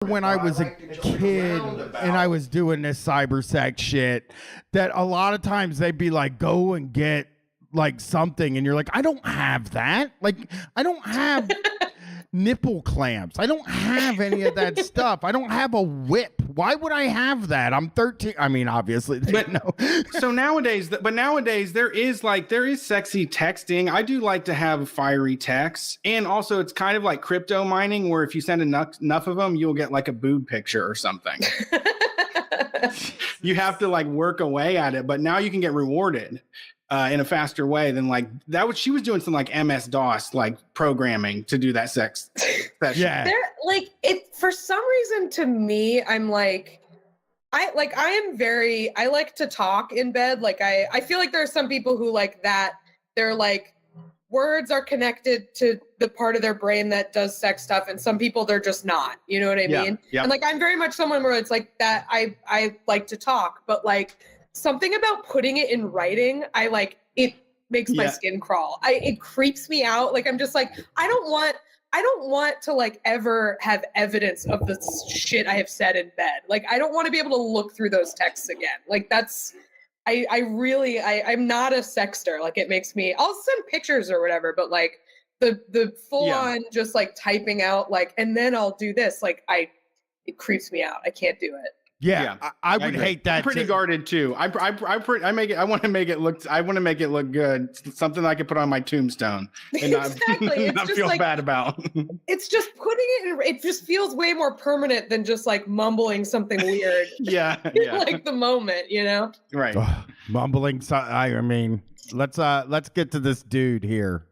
When I was a kid and I was doing this cyber sex shit, that a lot of times they'd be like, go and get like something, and you're like, I don't have that. Like, I don't have nipple clamps. I don't have any of that stuff. I don't have a whip. Why would I have that? I'm 13. I mean, obviously, but no. So nowadays, there is sexy texting. I do like to have fiery texts, and also it's kind of like crypto mining, where if you send enough of them, you'll get like a boob picture or something. You have to like work away at it, but now you can get rewarded in a faster way than like that. She was doing some like MS DOS like programming to do that sex session. Yeah. They're like it for some reason. To me, I'm like, I like to talk in bed. Like I feel like there are some people who like that. They're like words are connected to the part of their brain that does sex stuff, and some people they're just not. You know what I mean? Yeah. And like I'm very much someone where it's like that. I like to talk, but like something about putting it in writing, it makes my skin crawl. It creeps me out. Like I'm just like I don't want to like ever have evidence of the shit I have said in bed. Like I don't want to be able to look through those texts again. Like that's I'm not a sexter. Like it makes me, I'll send pictures or whatever, but like the full on just like typing out like, and then I'll do this. Like it creeps me out. I can't do it. Yeah. I would hate that. I'm pretty guarded too. I want to make it look good. Something I could put on my tombstone and Exactly. not feel like, bad about. It's just putting it in, it just feels way more permanent than just like mumbling something weird. Yeah. Like the moment, you know? Right. Mumbling. I mean, let's get to this dude here.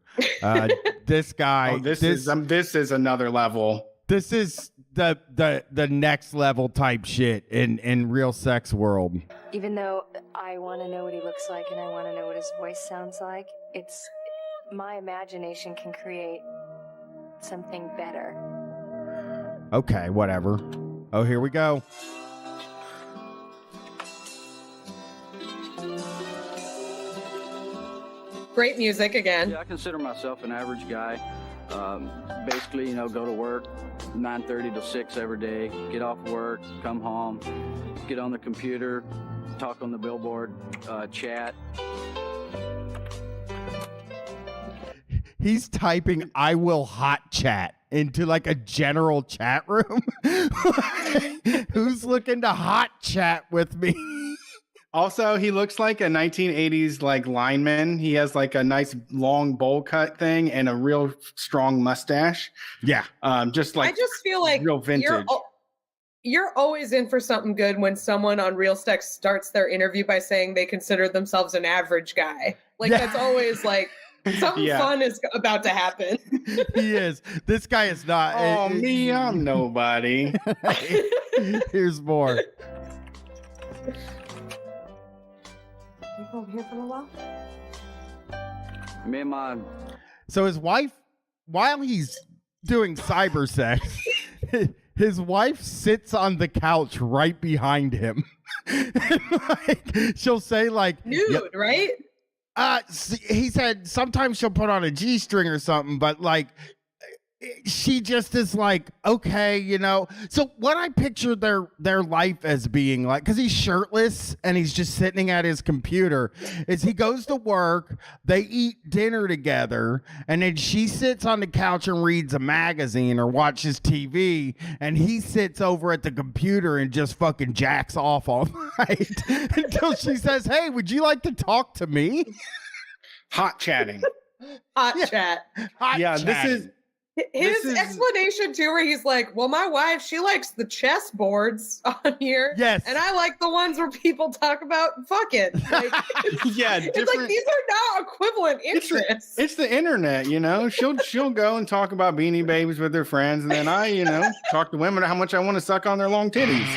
This guy. This is another level. This is the next level type shit in real sex world. Even though I want to know what he looks like and I want to know what his voice sounds like, it's my imagination can create something better. Okay, whatever. Oh, here we go. Great music again. Yeah, I consider myself an average guy. Basically, go to work 9:30 to 6 every day, get off work, come home, get on the computer, talk on the billboard, chat. He's typing "I will hot chat" into like a general chat room. Who's looking to hot chat with me? Also, he looks like a 1980s like lineman. He has like a nice long bowl cut thing and a real strong mustache. Yeah. Just like I just feel like real vintage. You're always in for something good when someone on Real Sex starts their interview by saying they consider themselves an average guy. Like that's always like something fun is about to happen. He is. This guy is not. Oh, me, I'm nobody. Here's more. Home here for a while. Me and my So his wife, while he's doing cyber sex, his wife sits on the couch right behind him. She'll say like nude, right? He said sometimes she'll put on a G-string or something, but like she just is like, okay, So what I picture their life as being like, because he's shirtless and he's just sitting at his computer, is he goes to work, they eat dinner together, and then she sits on the couch and reads a magazine or watches TV, and he sits over at the computer and just fucking jacks off all night until she says, hey, would you like to talk to me? Hot chatting. Hot chat. Hot chatting. His explanation too, where he's like, well, my wife, she likes the chess boards on here. Yes. And I like the ones where people talk about fucking. Like, Yeah. it's like, these are not equivalent interests. It's the internet, She'll go and talk about Beanie Babies with her friends, and then I, talk to women how much I want to suck on their long titties.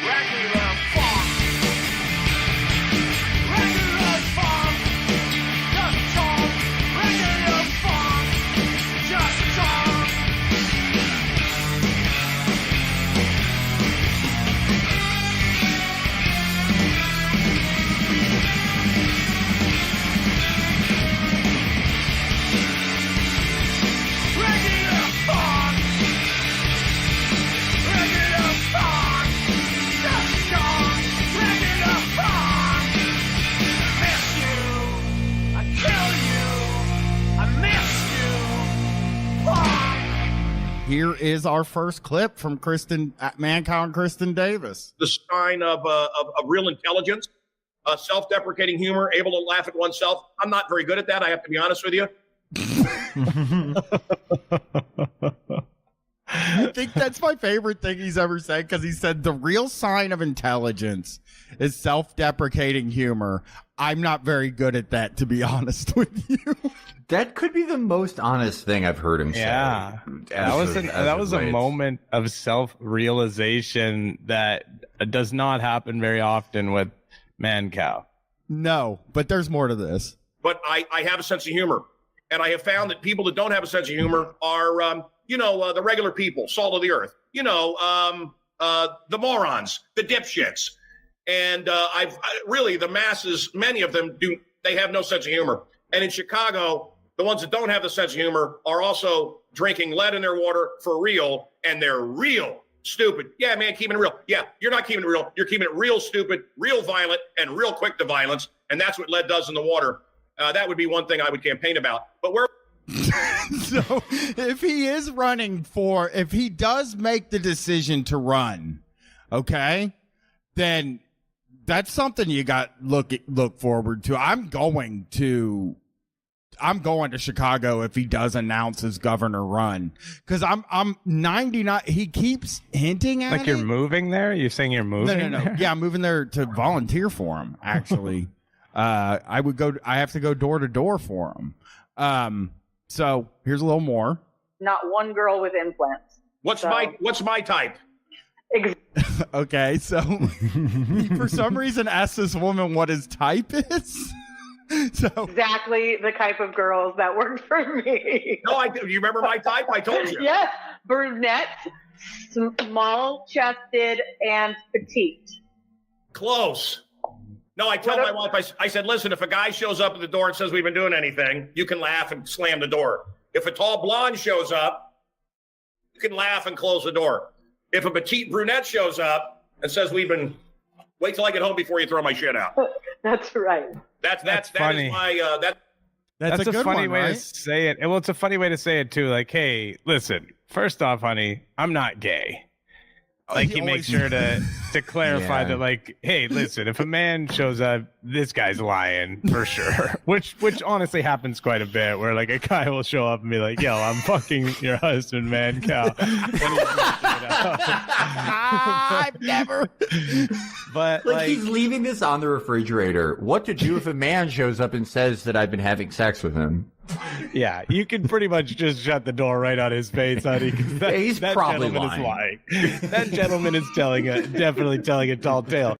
Regular funk. Regular funk. Just talk. Regular funk. Just talk. Regular funk. Regular funk. Just talk. Regular funk. Miss you. I kill you. I miss you. Funk. Here is our first clip from Mancow and Kristen Davis. The sign of real intelligence, self-deprecating humor, able to laugh at oneself. I'm not very good at that, I have to be honest with you. I think that's my favorite thing he's ever said, because he said the real sign of intelligence is self-deprecating humor. I'm not very good at that, to be honest with you. That could be the most honest thing I've heard him say. Yeah, that was a moment of self-realization that does not happen very often with Mancow. No, but there's more to this. But I have a sense of humor. And I have found that people that don't have a sense of humor are, the regular people, salt of the earth. The morons, the dipshits. And really, the masses, many of them they have no sense of humor. And in Chicago, the ones that don't have the sense of humor are also drinking lead in their water for real, and they're real stupid. Yeah, man, keeping it real. Yeah, you're not keeping it real. You're keeping it real stupid, real violent, and real quick to violence. And that's what lead does in the water. That would be one thing I would campaign about. But we're So if he does make the decision to run, okay, then that's something you got look forward to. I'm going to Chicago if he does announce his governor run, because I'm 99. He keeps hinting at Like you're moving there? You're saying you're moving? No. There? Yeah, I'm moving there to volunteer for him. Actually, I have to go door to door for him. So here's a little more. Not one girl with implants. what's my type? Okay, so he for some reason asked this woman what his type is. So Exactly the type of girls that work for me. No, do you remember my type? I told you. Yes, brunette, small-chested, and petite. Close. No, I tell my wife, I said, listen, if a guy shows up at the door and says we've been doing anything, you can laugh and slam the door. If a tall blonde shows up, you can laugh and close the door. If a petite brunette shows up and says wait till I get home before you throw my shit out. That's right. That's funny. Is my that's a good funny one, way right? to say it. Well, it's a funny way to say it too. Like, hey, listen, first off, honey, I'm not gay. Like he makes sure to clarify that, like, hey, listen, if a man shows up, this guy's lying for sure. Which honestly happens quite a bit, where like a guy will show up and be like, yo, I'm fucking your husband, man, cow. I've never. Like But like he's leaving this on the refrigerator. What to do if a man shows up and says that I've been having sex with him? yeah, you can pretty much just shut the door right on his face, honey. He's that probably gentleman lying. is lying. That gentleman is definitely telling a tall tale.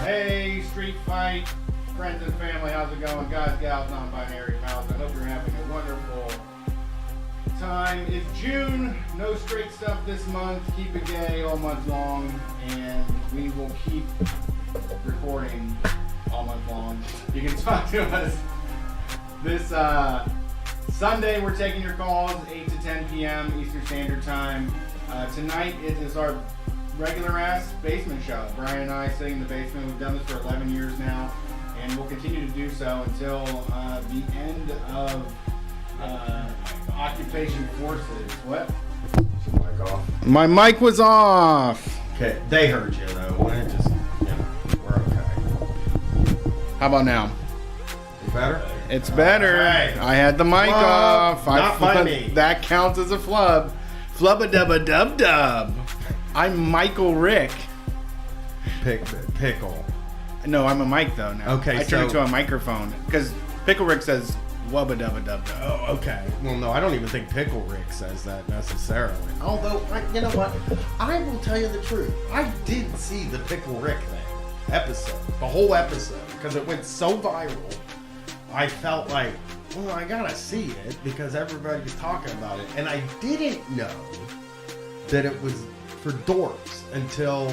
Hey, Street Fight, friends and family, how's it going? Guys, gals, non-binary pals, I hope you're having a wonderful time. It's June, no straight stuff this month, keep it gay all month long, and we will keep recording all month long. You can talk to us this Sunday. We're taking your calls 8 to 10 p.m. Eastern Standard Time. Tonight it is our regular ass basement show. Brian and I sitting in the basement. We've done this for 11 years now, and we'll continue to do so until the end of occupation forces. What? Mic off. My mic was off. Okay, they heard you though. It just, we're okay. How about now? Better? It's better. Right. I had the mic Flub. off. Not by me. That counts as a flub. Flubba-dubba-dub-dub. I'm Michael Rick. Pickle. No, I'm a mic though now. Okay, I turned so- it to a microphone because Pickle Rick says wubba-dubba-dub-dub. Oh, okay. Well, no, I don't even think Pickle Rick says that necessarily. Although, you know what? I will tell you the truth. I did see the Pickle Rick episode, the whole episode, because it went so viral. I felt like, well, I gotta see it because everybody's talking about it, and I didn't know that it was for dorks until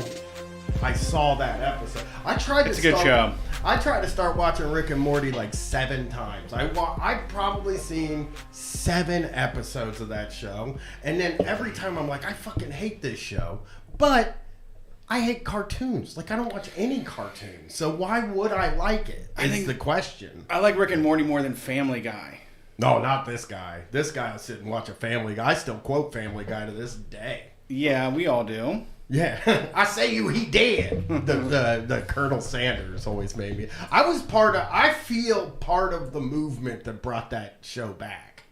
I saw that episode. It's a good show. I tried to start watching Rick and Morty like 7 times. I've probably seen 7 episodes of that show, and then every time I'm like, I fucking hate this show, but I hate cartoons. Like, I don't watch any cartoons, so why would I like it? I think the question. I like Rick and Morty more than Family Guy. No, not this guy. This guy will sit and watch a Family Guy. I still quote Family Guy to this day. Yeah, we all do. Yeah, I say you, he dead. The Colonel Sanders always made me. I feel part of the movement that brought that show back.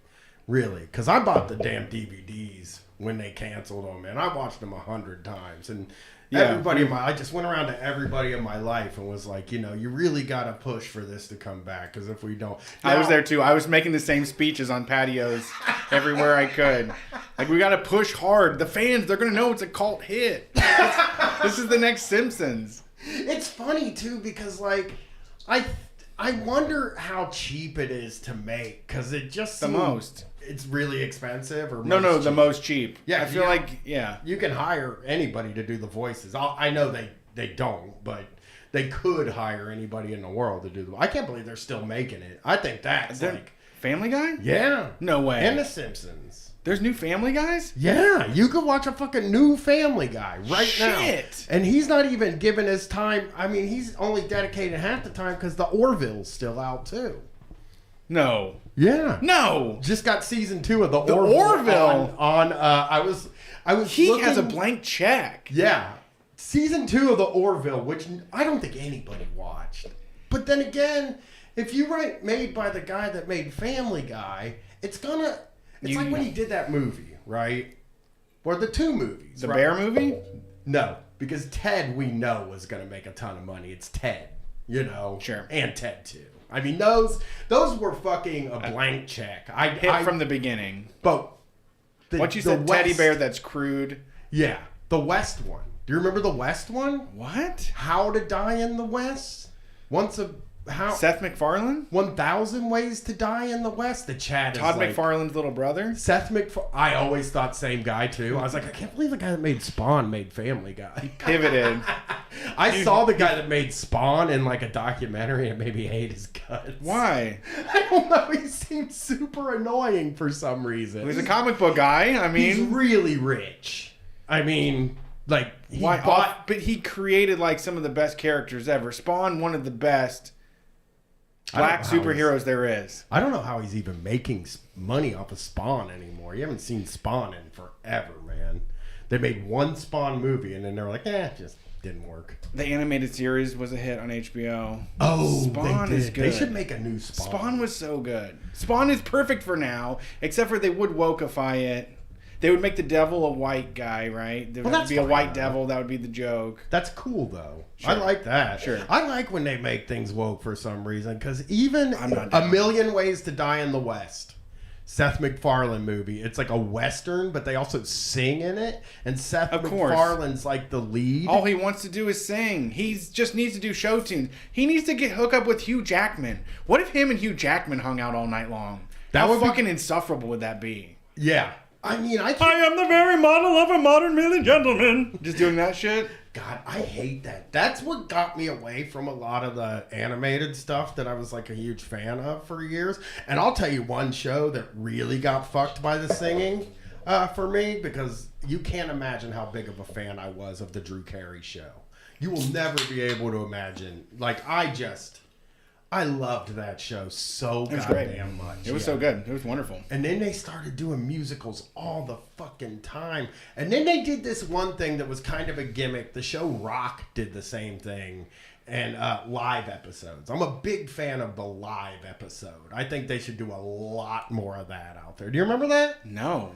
Really, because I bought the damn DVDs when they canceled them, and I watched them 100 times. And I just went around to everybody in my life and was like, you really got to push for this to come back, because if we don't, I was there too. I was making the same speeches on patios everywhere I could. Like, we got to push hard. The fans, they're going to know it's a cult hit. This is the next Simpsons. It's funny too, because like I wonder how cheap it is to make, because it just The most. It's really expensive, or No, the cheap? most cheap. Yeah, I feel like, yeah. You can hire anybody to do the voices. I know they don't, but they could hire anybody in the world to do them. I can't believe they're still making it. I think that's like Family Guy? Yeah. No way. And The Simpsons. There's new Family Guys? Yeah, you could watch a fucking new Family Guy now. Shit. And he's not even giving his time. I mean, he's only dedicated half the time because the Orville's still out too. No. Yeah. No. Just got season 2 of the Orville. I was He looking, has a blank check. Yeah. Season 2 of the Orville, which I don't think anybody watched. But then again, if you write made by the guy that made Family Guy, it's like when he did that movie, right? Or the 2 movies. The right? Bear movie? No, because Ted, we know, was going to make a ton of money. It's Ted, Sure. And Ted 2. I mean, those were fucking a blank check. Hit from the beginning. But Once you said teddy bear, that's crude. Yeah, the West one. Do you remember the West one? What? How to Die in the West? Seth MacFarlane? 1,000 Ways to Die in the West. The chat is Todd like, McFarlane's little brother? Seth MacFarlane. I always thought same guy too. I was like, I can't believe the guy that made Spawn made Family Guy. Pivoted. I saw the guy that made Spawn in like a documentary and it made me hate his guts. Why? I don't know. He seemed super annoying for some reason. He's a comic book guy. I mean, he's really rich. I mean, like, but he created like some of the best characters ever. Spawn, one of the best black superheroes there is. I don't know how he's even making money off of Spawn anymore. You haven't seen Spawn in forever, man. They made one Spawn movie and then they were like, it just didn't work. The animated series was a hit on HBO. Oh, Spawn they did. is good. They should make a new Spawn. Spawn was so good. Spawn is perfect for now, except for they would wokeify it. They would make the devil a white guy, right? There would be a white devil. That would be the joke. That's cool, though. Sure. I like that. Sure. I like when they make things woke for some reason, because even I'm not A down. Million Ways to Die in the West, Seth MacFarlane movie. It's like a Western, but they also sing in it. And Seth MacFarlane's like the lead. All he wants to do is sing. He just needs to do show tunes. He needs to hook up with Hugh Jackman. What if him and Hugh Jackman hung out all night long? How fucking insufferable would that be? Yeah. I mean, I am the very model of a modern male gentleman. Just doing that shit? God, I hate that. That's what got me away from a lot of the animated stuff that I was like a huge fan of for years. And I'll tell you one show that really got fucked by the singing for me, because you can't imagine how big of a fan I was of the Drew Carey show. You will never be able to imagine. Like, I loved that show so goddamn much. It was so good. It was wonderful. And then they started doing musicals all the fucking time. And then they did this one thing that was kind of a gimmick. The show Rock did the same thing. And live episodes. I'm a big fan of the live episode. I think they should do a lot more of that out there. Do you remember that? No.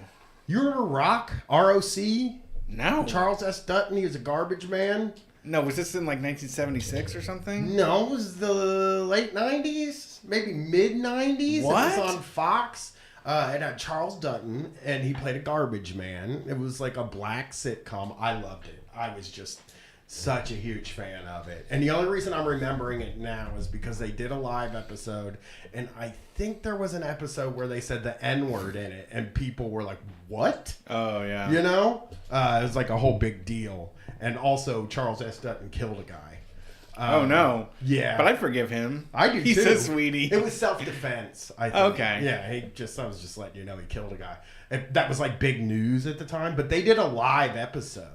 You remember Rock? R-O-C? No. Charles S. Dutton. He was a garbage man. No, was this in like 1976 or something? No, it was the late 90s, maybe mid 90s. What? It was on Fox. It had Charles Dutton, and he played a garbage man. It was like a black sitcom. I loved it. I was just such a huge fan of it. And the only reason I'm remembering it now is because they did a live episode, and I think there was an episode where they said the N-word in it, and people were like, what? Oh, yeah. You know? It was like a whole big deal. And also, Charles S. Dutton killed a guy. Oh, no. Yeah. But I forgive him. I do, He's too. a sweetie. It was self-defense, I think. Okay. Yeah, I was just letting you know he killed a guy. That was like big news at the time. But they did a live episode.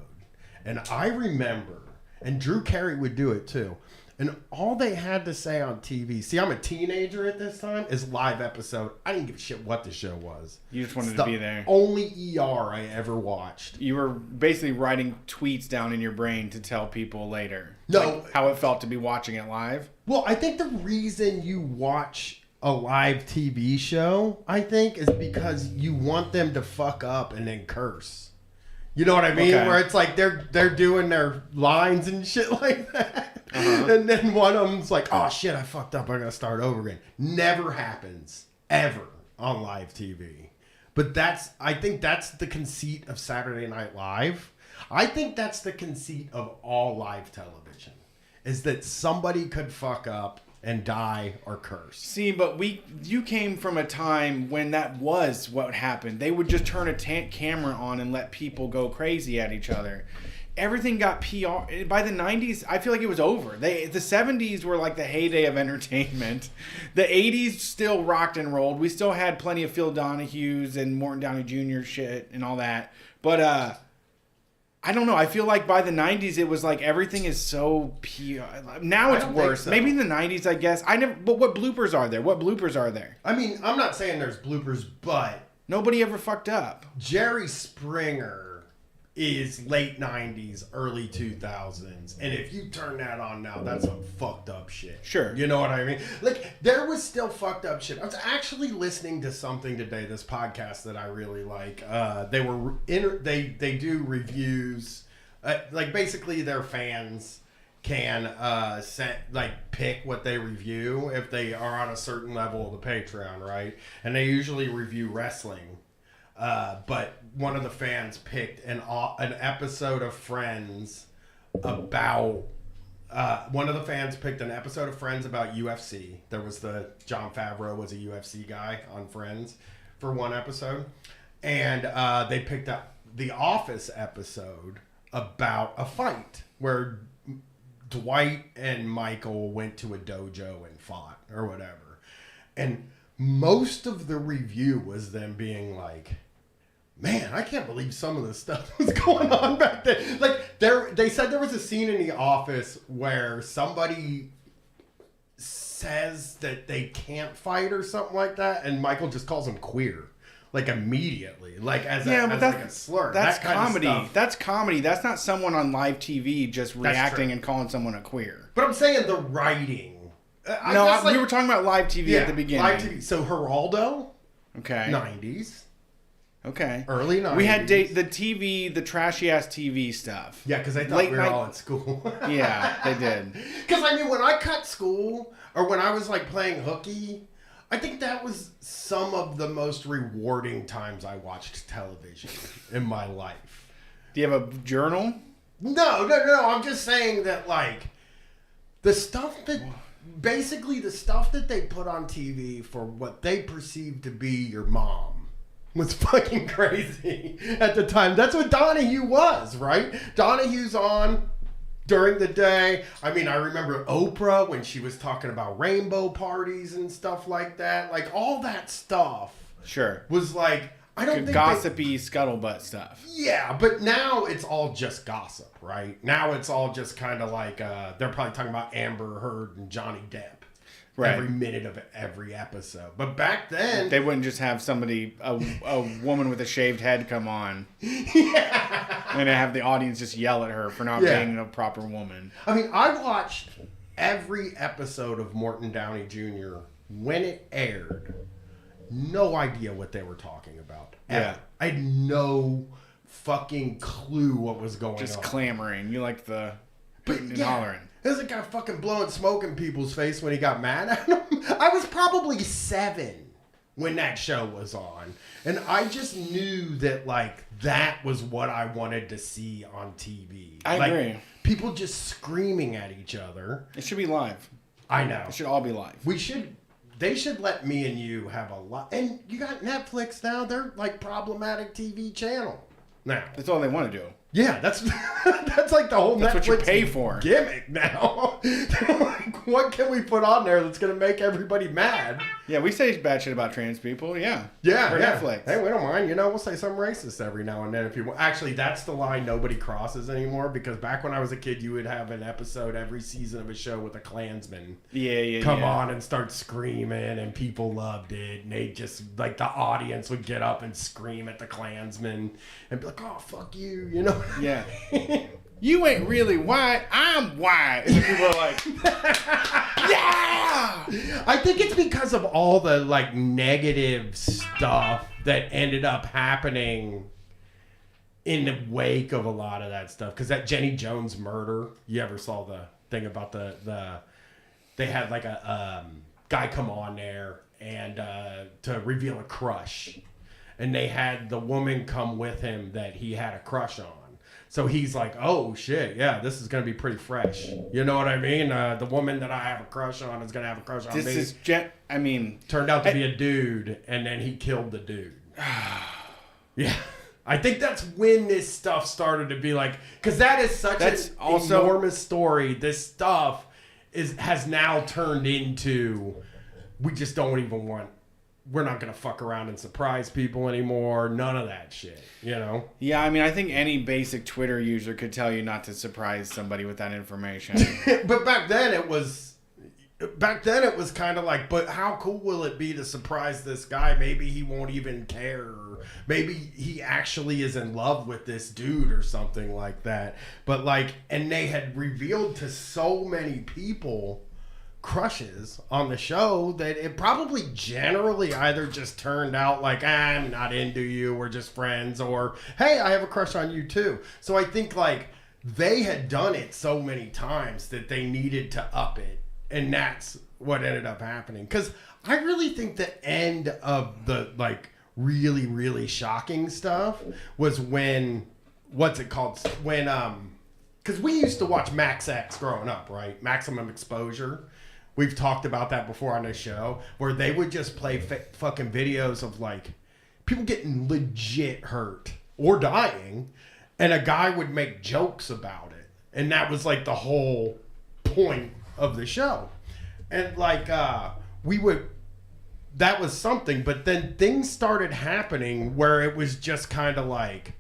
And I remember, and Drew Carey would do it too, and all they had to say on TV, see, I'm a teenager at this time, is live episode. I didn't give a shit what the show was. You just wanted It's to the be there. Only ER I ever watched. You were basically writing tweets down in your brain to tell people later. No. Like how it felt to be watching it live. Well, I think the reason you watch a live TV show, I think, is because you want them to fuck up and then curse. You know what I mean? Okay. Where it's like they're doing their lines and shit like that. Uh-huh. And then one of them's like, oh shit, I fucked up. I gotta start over again. Never happens ever on live TV. But I think that's the conceit of Saturday Night Live. I think that's the conceit of all live television, is that somebody could fuck up and die or curse. See, but you came from a time when that was what happened. They would just turn a camera on and let people go crazy at each other. Everything got PR. By the 90s, I feel like it was over. The 70s were like the heyday of entertainment. The 80s still rocked and rolled. We still had plenty of Phil Donahue's and Morton Downey Jr. shit and all that. But I don't know. I feel like by the 90s, it was like everything is so PR. Now it's worse. So. Maybe in the 90s, I guess. But what bloopers are there? What bloopers are there? I mean, I'm not saying there's bloopers, but Nobody ever fucked up. Jerry Springer is late 90s, early 2000s. And if you turn that on now, that's some fucked up shit. Sure. You know what I mean? Like, there was still fucked up shit. I was actually listening to something today, this podcast that I really like. They do reviews. Like, basically, their fans can pick what they review if they are on a certain level of the Patreon, right? And they usually review wrestling. But one of the fans picked an episode of Friends about UFC. There was John Favreau was a UFC guy on Friends for one episode, and they picked up the Office episode about a fight where Dwight and Michael went to a dojo and fought or whatever, and most of the review was them being like, man, I can't believe some of the stuff was going on back then. Like, they said there was a scene in The Office where somebody says that they can't fight or something like that, and Michael just calls them queer. Like, immediately. Like, as a slur. That's that kind comedy. of stuff. That's comedy. That's not someone on live TV just reacting and calling someone a queer. But I'm saying the writing. We were talking about live TV at the beginning. Live TV. So, Geraldo. Okay. 90s. Okay. Early 90s. We had the trashy ass TV stuff. Yeah, because they thought we were all at school. Yeah, they did. Because, I mean, when I cut school, or when I was, like, playing hooky, I think that was some of the most rewarding times I watched television in my life. Do you have a journal? No. I'm just saying that, like, the stuff that they put on TV for what they perceived to be your mom was fucking crazy at the time. That's what Donahue was, right? Donahue's on during the day. I mean, I remember Oprah when she was talking about rainbow parties and stuff like that. Like, all that stuff Sure. was like, I don't think gossipy scuttlebutt stuff. Yeah, but now it's all just gossip, right? Now it's all just kind of like they're probably talking about Amber Heard and Johnny Depp every minute of every episode. But back then, they wouldn't just have somebody, a woman with a shaved head, come on, and have the audience just yell at her for not being a proper woman. I mean, I watched every episode of Morton Downey Jr. when it aired. No idea what they were talking about. Yeah. I had no fucking clue what was going on. Just clamoring. You like the hooting and hollering. There's a guy fucking blowing smoke in people's face when he got mad at him. I was probably 7 when that show was on. And I just knew that, like, that was what I wanted to see on TV. I agree. People just screaming at each other. It should be live. I know. It should all be live. They should let me and you have a lot. And you got Netflix now. They're like problematic TV channel now. That's all they want to do. Yeah, that's like the whole That's Netflix what you pay for. Gimmick now. Like, what can we put on there that's going to make everybody mad? Yeah, we say bad shit about trans people. Yeah. Yeah, For Netflix. Hey, we don't mind. You know, we'll say something racist every now and then if you want. Actually, that's the line nobody crosses anymore, because back when I was a kid, you would have an episode every season of a show with a Klansman come on and start screaming, and people loved it. And they just, like, the audience would get up and scream at the Klansman and be like, oh, fuck you, you know? Yeah. You ain't really white, I'm white. And then people are like, yeah! I think it's because of all the, like, negative stuff that ended up happening in the wake of a lot of that stuff. Because that Jenny Jones murder, you ever saw the thing about they had, like, a guy come on there and to reveal a crush. And they had the woman come with him that he had a crush on. So he's like, oh, shit, yeah, this is going to be pretty fresh. You know what I mean? The woman that I have a crush on is going to have a crush on me. This is, turned out to be a dude, and then he killed the dude. Yeah. I think that's when this stuff started to be like, because that is such an enormous story. This stuff has now turned into, we just don't even want, we're not going to fuck around and surprise people anymore. None of that shit, you know? Yeah, I mean, I think any basic Twitter user could tell you not to surprise somebody with that information. But back then it was kind of like, but how cool will it be to surprise this guy? Maybe he won't even care. Maybe he actually is in love with this dude or something like that. But like, and they had revealed to so many people crushes on the show that it probably generally either just turned out like, I'm not into you, we're just friends, or hey, I have a crush on you too. So I think like they had done it so many times that they needed to up it, and that's what ended up happening. Because I really think the end of the like really, really shocking stuff was when, what's it called, when because we used to watch Max X growing up, right? Maximum Exposure. We've talked about that before on this show, where they would just play fucking videos of like people getting legit hurt or dying, and a guy would make jokes about it. And that was like the whole point of the show. And like that was something, but then things started happening where it was just kind of like,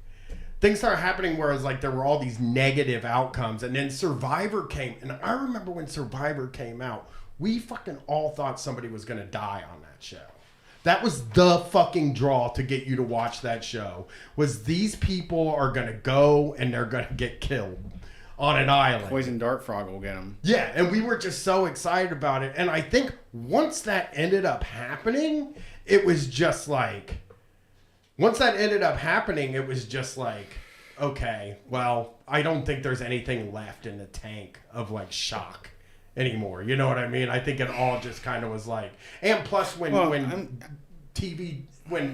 things started happening where it was like there were all these negative outcomes. And then Survivor came, and I remember when Survivor came out, we fucking all thought somebody was going to die on that show. That was the fucking draw to get you to watch that show, was these people are going to go and they're going to get killed on an island. Poison dart frog will get them. Yeah, and we were just so excited about it. And I think once that ended up happening, it was just like, okay, well, I don't think there's anything left in the tank of like shock anymore. You know what I mean? I think it all just kind of was like, and plus when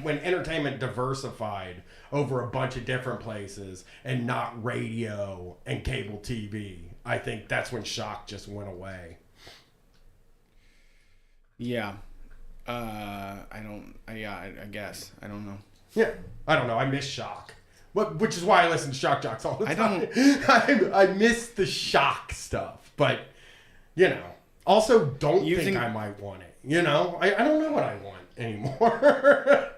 entertainment diversified over a bunch of different places and not radio and cable TV, I think that's when shock just went away. Yeah. I guess. I don't know. Yeah. I don't know. I miss shock. Which is why I listen to shock jocks all the time. I miss the shock stuff, but also don't think I might want it. I don't know what I want anymore.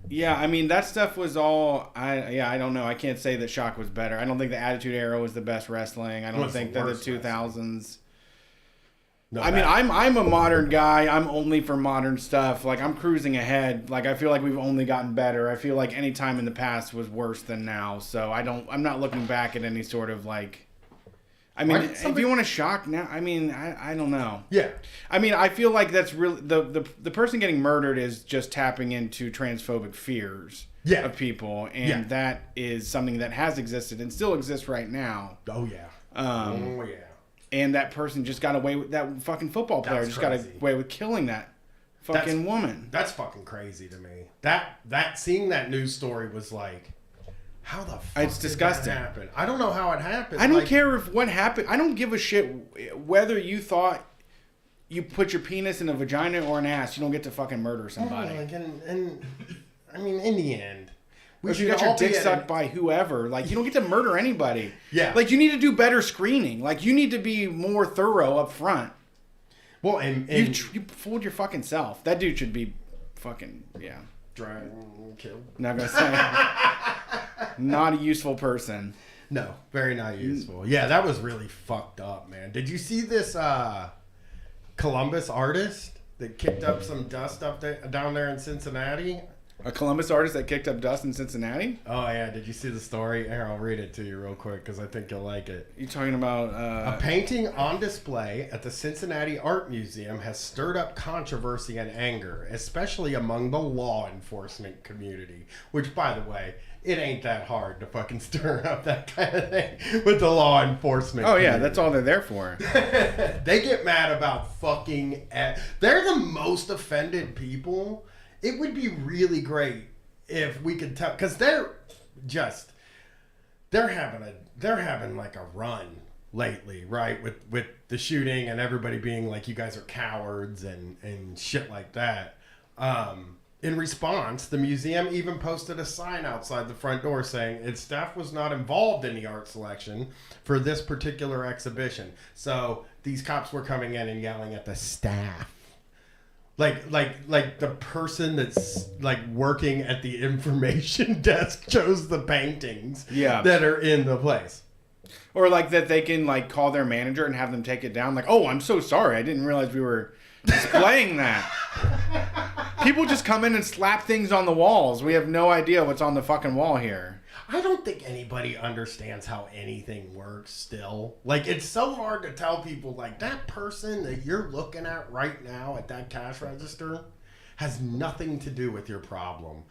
Yeah, I mean that stuff was all. I don't know. I can't say that shock was better. I don't think the Attitude Era was the best wrestling. I don't think that the 2000s. No, I mean, I'm a modern guy. I'm only for modern stuff. Like I'm cruising ahead. Like I feel like we've only gotten better. I feel like any time in the past was worse than now. So I'm not looking back at any sort of like. I mean, if you want to shock now, I mean, I don't know. Yeah. I mean, I feel like that's really the person getting murdered is just tapping into transphobic fears of people, and that is something that has existed and still exists right now. Oh yeah. Oh yeah. And that person just got away with that fucking football player got away with killing that fucking woman. That's fucking crazy to me. That seeing that news story was like, how the fuck it's disgusting. Did that happen? I don't know how it happened. I don't care if what happened. I don't give a shit whether you thought you put your penis in a vagina or an ass. You don't get to fucking murder somebody. And I mean, in the end, if you got your dick sucked by whoever, like you don't get to murder anybody. Yeah. Like you need to do better screening. Like you need to be more thorough up front. Well, and you fooled your fucking self. That dude should be fucking Drag, kill. Not gonna say. Not a useful person. No, very not useful. Yeah, that was really fucked up, man. Did you see this Columbus artist that kicked up some dust down there in Cincinnati? A Columbus artist that kicked up dust in Cincinnati? Oh yeah, did you see the story? Here, I'll read it to you real quick because I think you'll like it. You talking about a painting on display at the Cincinnati Art Museum has stirred up controversy and anger, especially among the law enforcement community. Which, by the way, it ain't that hard to fucking stir up that kind of thing with the law enforcement. Oh yeah, that's all they're there for. They get mad about fucking. They're the most offended people. It would be really great if we could tell, because they're having like a run lately, right? With the shooting and everybody being like, you guys are cowards and shit like that. In response, the museum even posted a sign outside the front door saying its staff was not involved in the art selection for this particular exhibition. So these cops were coming in and yelling at the staff. Like the person that's like working at the information desk chose the paintings that are in the place. Or like that they can like call their manager and have them take it down. Like, oh, I'm so sorry. I didn't realize we were displaying that. People just come in and slap things on the walls. We have no idea what's on the fucking wall here. I don't think anybody understands how anything works still. Like, it's so hard to tell people, like, that person that you're looking at right now at that cash register has nothing to do with your problem.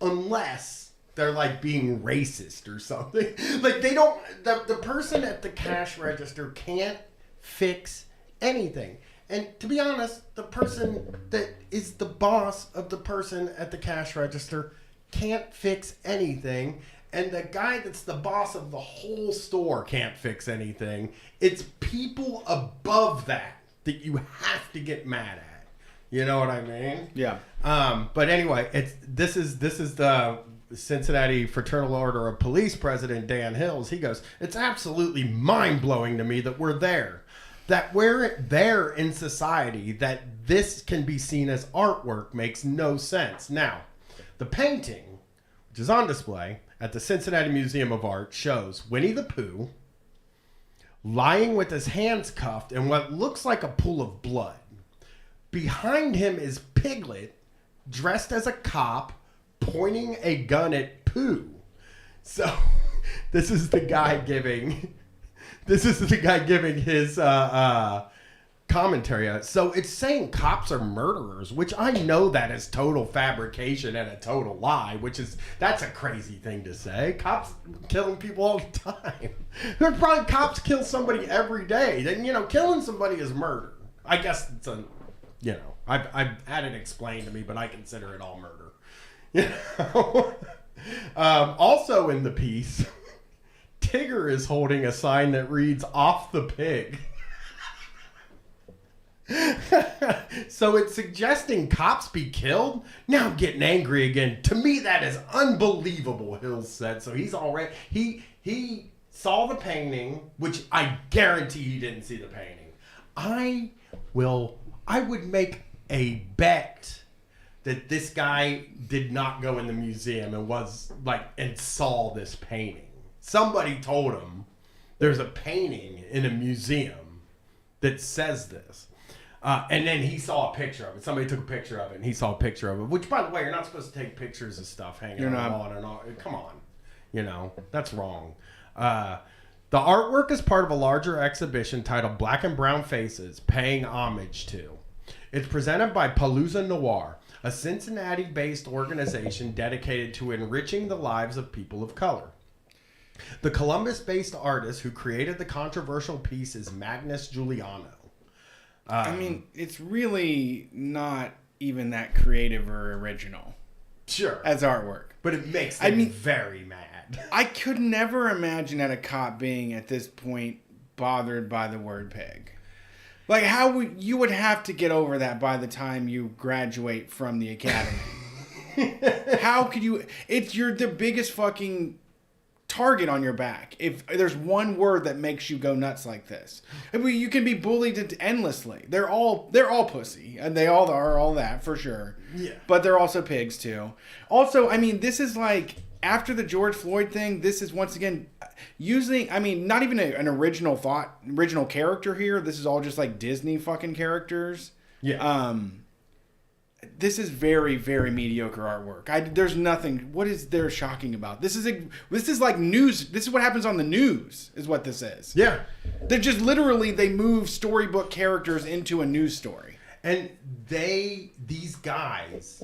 Unless they're, like, being racist or something. Like, they don't... The person at the cash register can't fix anything. And to be honest, the person that is the boss of the person at the cash register can't fix anything. And the guy that's the boss of the whole store can't fix anything. It's people above that you have to get mad at. You know what I mean? Yeah. But anyway, this is the Cincinnati Fraternal Order of Police President Dan Hills. He goes, "It's absolutely mind-blowing to me that we're there. That we're there in society, that this can be seen as artwork makes no sense." Now, the painting, which is on display at the Cincinnati Museum of Art, shows Winnie the Pooh lying with his hands cuffed in what looks like a pool of blood. Behind him is Piglet, dressed as a cop, pointing a gun at Pooh. So, this is the guy giving his commentary on it. So it's saying cops are murderers, which I know that is total fabrication and a total lie, that's a crazy thing to say. Cops killing people all the time. There's probably cops kill somebody every day. Then, killing somebody is murder. I guess it's I've had it explained to me, but I consider it all murder. Also in the piece, Tigger is holding a sign that reads "Off the pig." So it's suggesting cops be killed? Now I'm getting angry again. To me, that is unbelievable, Hills said. So he's already... He saw the painting, which I guarantee he didn't see the painting. I would make a bet that this guy did not go in the museum and saw this painting. Somebody told him there's a painting in a museum that says this. And then he saw a picture of it. Somebody took a picture of it, and he saw a picture of it. Which, by the way, you're not supposed to take pictures of stuff hanging on the wall and all. Come on. That's wrong. The artwork is part of a larger exhibition titled Black and Brown Faces, Paying Homage to. It's presented by Palooza Noir, a Cincinnati-based organization dedicated to enriching the lives of people of color. The Columbus-based artist who created the controversial piece is Magnus Giuliano. It's really not even that creative or original. Sure. As artwork. But it makes them very mad. I could never imagine a cop being, at this point, bothered by the word pig. Like, you would have to get over that by the time you graduate from the academy. How could you... You're the biggest fucking target on your back. If there's one word that makes you go nuts like this. I mean, you can be bullied endlessly. They're all pussy. And they all are all that, for sure. Yeah. But they're also pigs, too. Also, this is like... After the George Floyd thing, this is once again using, not even an original character here. This is all just like Disney fucking characters. Yeah. This is very, very mediocre artwork. There's nothing. What is there shocking about? This is like news. This is what happens on the news, is what this is. Yeah. They're just literally, they move storybook characters into a news story. And these cops,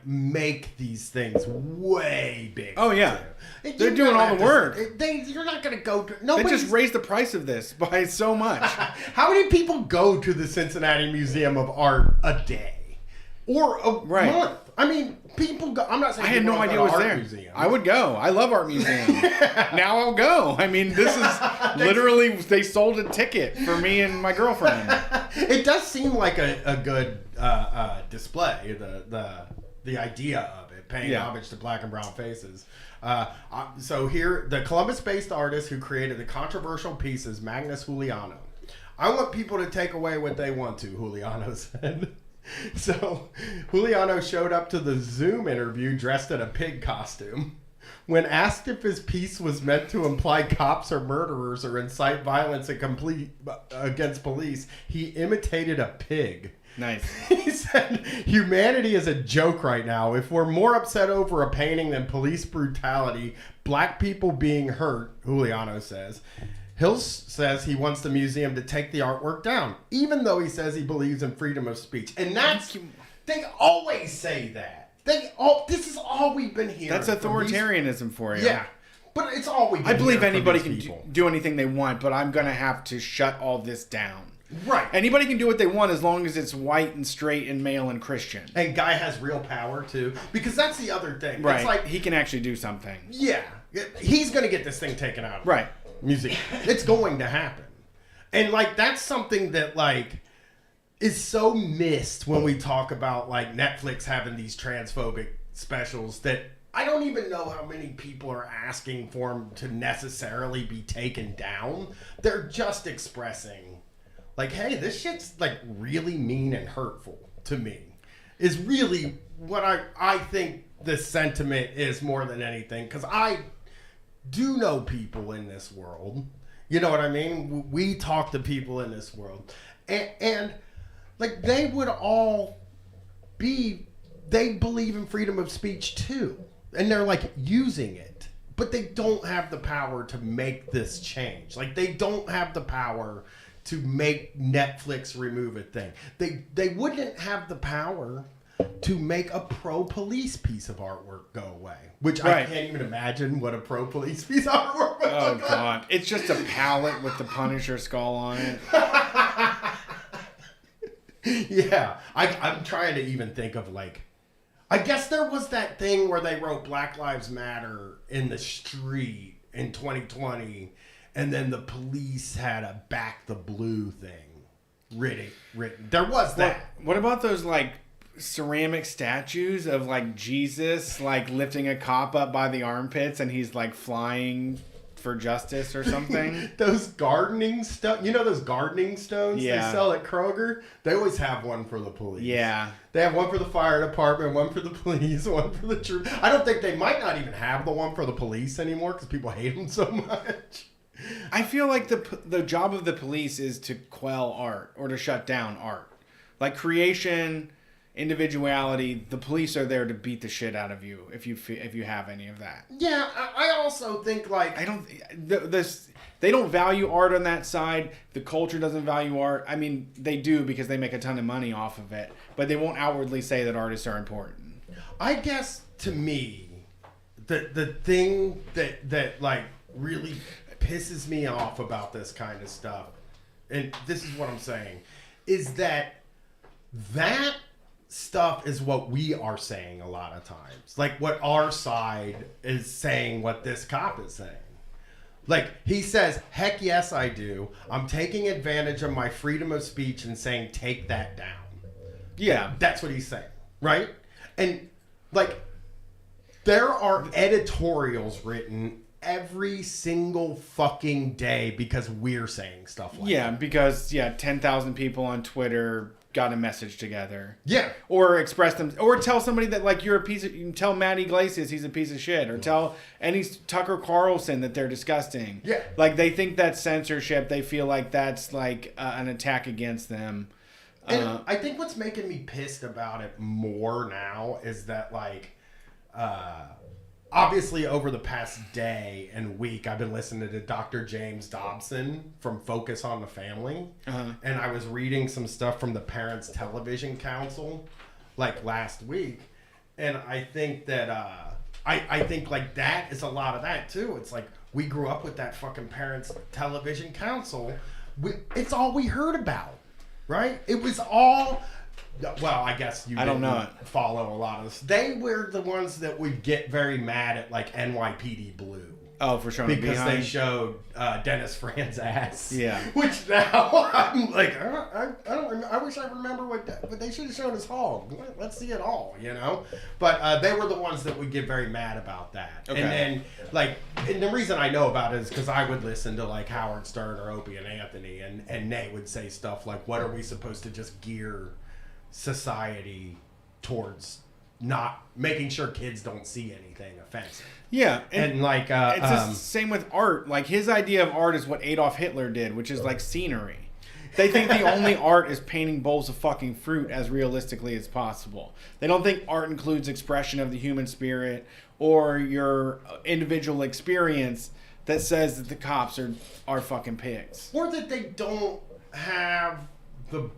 make these things way bigger. Oh, yeah. They're doing all the work. You're not going to go to... They just raised the price of this by so much. How many people go to the Cincinnati Museum of Art a day? Or a month? People go... I'm not saying... I had no idea it was there. Museums. I would go. I love art museums. Now I'll go. This is literally... They sold a ticket for me and my girlfriend. It does seem like a good display, the idea of it, paying homage to Black and Brown Faces. So here, the Columbus-based artist who created the controversial piece is Magnus Giuliano. I want people to take away what they want to, Giuliano said. So Giuliano showed up to the Zoom interview dressed in a pig costume. When asked if his piece was meant to imply cops are murderers or incite violence against police, he imitated a pig. Nice. He said, humanity is a joke right now. If we're more upset over a painting than police brutality, black people being hurt, Giuliano says. Hills says he wants the museum to take the artwork down, even though he says he believes in freedom of speech. And they always say that. This is all we've been hearing. That's authoritarianism for you. Yeah. But it's all we've been I believe anybody can do anything they want, but I'm going to have to shut all this down. Right. Anybody can do what they want as long as it's white and straight and male and Christian. And guy has real power too, because that's the other thing. Right. It's like he can actually do something. Yeah. He's going to get this thing taken out of right. Museum. It's going to happen. And that's something that is so missed when we talk about Netflix having these transphobic specials that I don't even know how many people are asking for them to necessarily be taken down. They're just expressing hey, this shit's really mean and hurtful to me, is really what I think the sentiment is more than anything. Because I do know people in this world. You know what I mean? We talk to people in this world. And they would all they believe in freedom of speech too. And they're using it. But they don't have the power to make this change. They don't have the power to make Netflix remove a thing. They wouldn't have the power to make a pro-police piece of artwork go away. Which I can't even imagine what a pro-police piece of artwork would look like. God. It's just a palette with the Punisher skull on it. Yeah. I'm trying to even think of I guess there was that thing where they wrote Black Lives Matter in the street in 2020, and then the police had a back the blue thing. written. There was that. What about those like ceramic statues of like Jesus like lifting a cop up by the armpits and he's like flying for justice or something? Those gardening stuff, those gardening stones they sell at Kroger? They always have one for the police. Yeah. They have one for the fire department, one for the police, one for the troop. I don't think they might not even have the one for the police anymore because people hate them so much. I feel like the job of the police is to quell art or to shut down art. Like creation, individuality, the police are there to beat the shit out of you if you have any of that. Yeah, I also think like they don't value art on that side. The culture doesn't value art. I mean, they do because they make a ton of money off of it, but they won't outwardly say that artists are important. I guess to me, the thing that like really pisses me off about this kind of stuff, and this is what I'm saying, is that stuff is what we are saying a lot of times. Like what our side is saying, what this cop is saying. Like he says, heck yes, I do. I'm taking advantage of my freedom of speech and saying, take that down. Yeah. That's what he's saying, right? And like there are editorials written every single fucking day because we're saying stuff like that. Yeah, because 10,000 people on Twitter got a message together. Yeah. Or express them, or tell somebody that like you're a piece of, you can tell Matt Iglesias he's a piece of shit, or tell any Tucker Carlson that they're disgusting. Yeah. Like they think that's censorship. They feel like that's like an attack against them. And I think what's making me pissed about it more now is that like, obviously over the past day and week, I've been listening to Dr. James Dobson from Focus on the Family. And I was reading some stuff from the Parents Television Council like last week. And I think that, I think like that is a lot of that too. It's like we grew up with that fucking Parents Television Council. It's all we heard about, right? It was all... Well, I guess you didn't follow a lot of this. They were the ones that would get very mad at like NYPD Blue. Oh, for sure. Because they showed Dennis Fran's ass. Yeah. Which now I'm like, I wish I remember what they should have shown his hog. Let's see it all, But they were the ones that would get very mad about that. Okay. And then and the reason I know about it is because I would listen to like Howard Stern or Opie and Anthony, and they would say stuff like, "What are we supposed to just gear society towards not making sure kids don't see anything offensive?" Yeah, and like it's the same with art. Like his idea of art is what Adolf Hitler did, which is like scenery. They think the only art is painting bowls of fucking fruit as realistically as possible. They don't think art includes expression of the human spirit or your individual experience that says that the cops are fucking pigs, or that they don't have the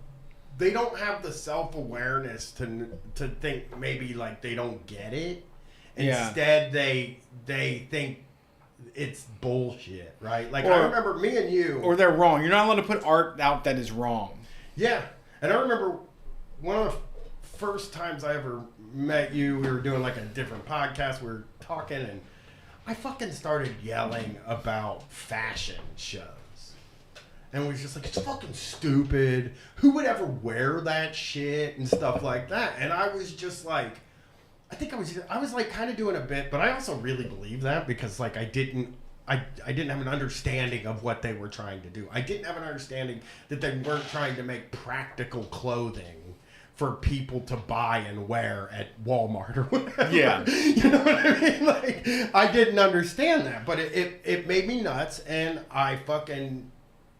self-awareness to think maybe like they don't get it. Instead, they think it's bullshit, right? Like I remember me and you, or they're wrong. You're not allowed to put art out that is wrong. Yeah, and I remember one of the first times I ever met you. We were doing like a different podcast. We were talking, and I fucking started yelling about fashion shows. And we was just like, it's fucking stupid. Who would ever wear that shit and stuff like that? And I was just like, I was like kind of doing a bit, but I also really believe that because like I didn't have an understanding of what they were trying to do. I didn't have an understanding that they weren't trying to make practical clothing for people to buy and wear at Walmart or whatever. Yeah. You know what I mean? Like, I didn't understand that, but it made me nuts, and I fucking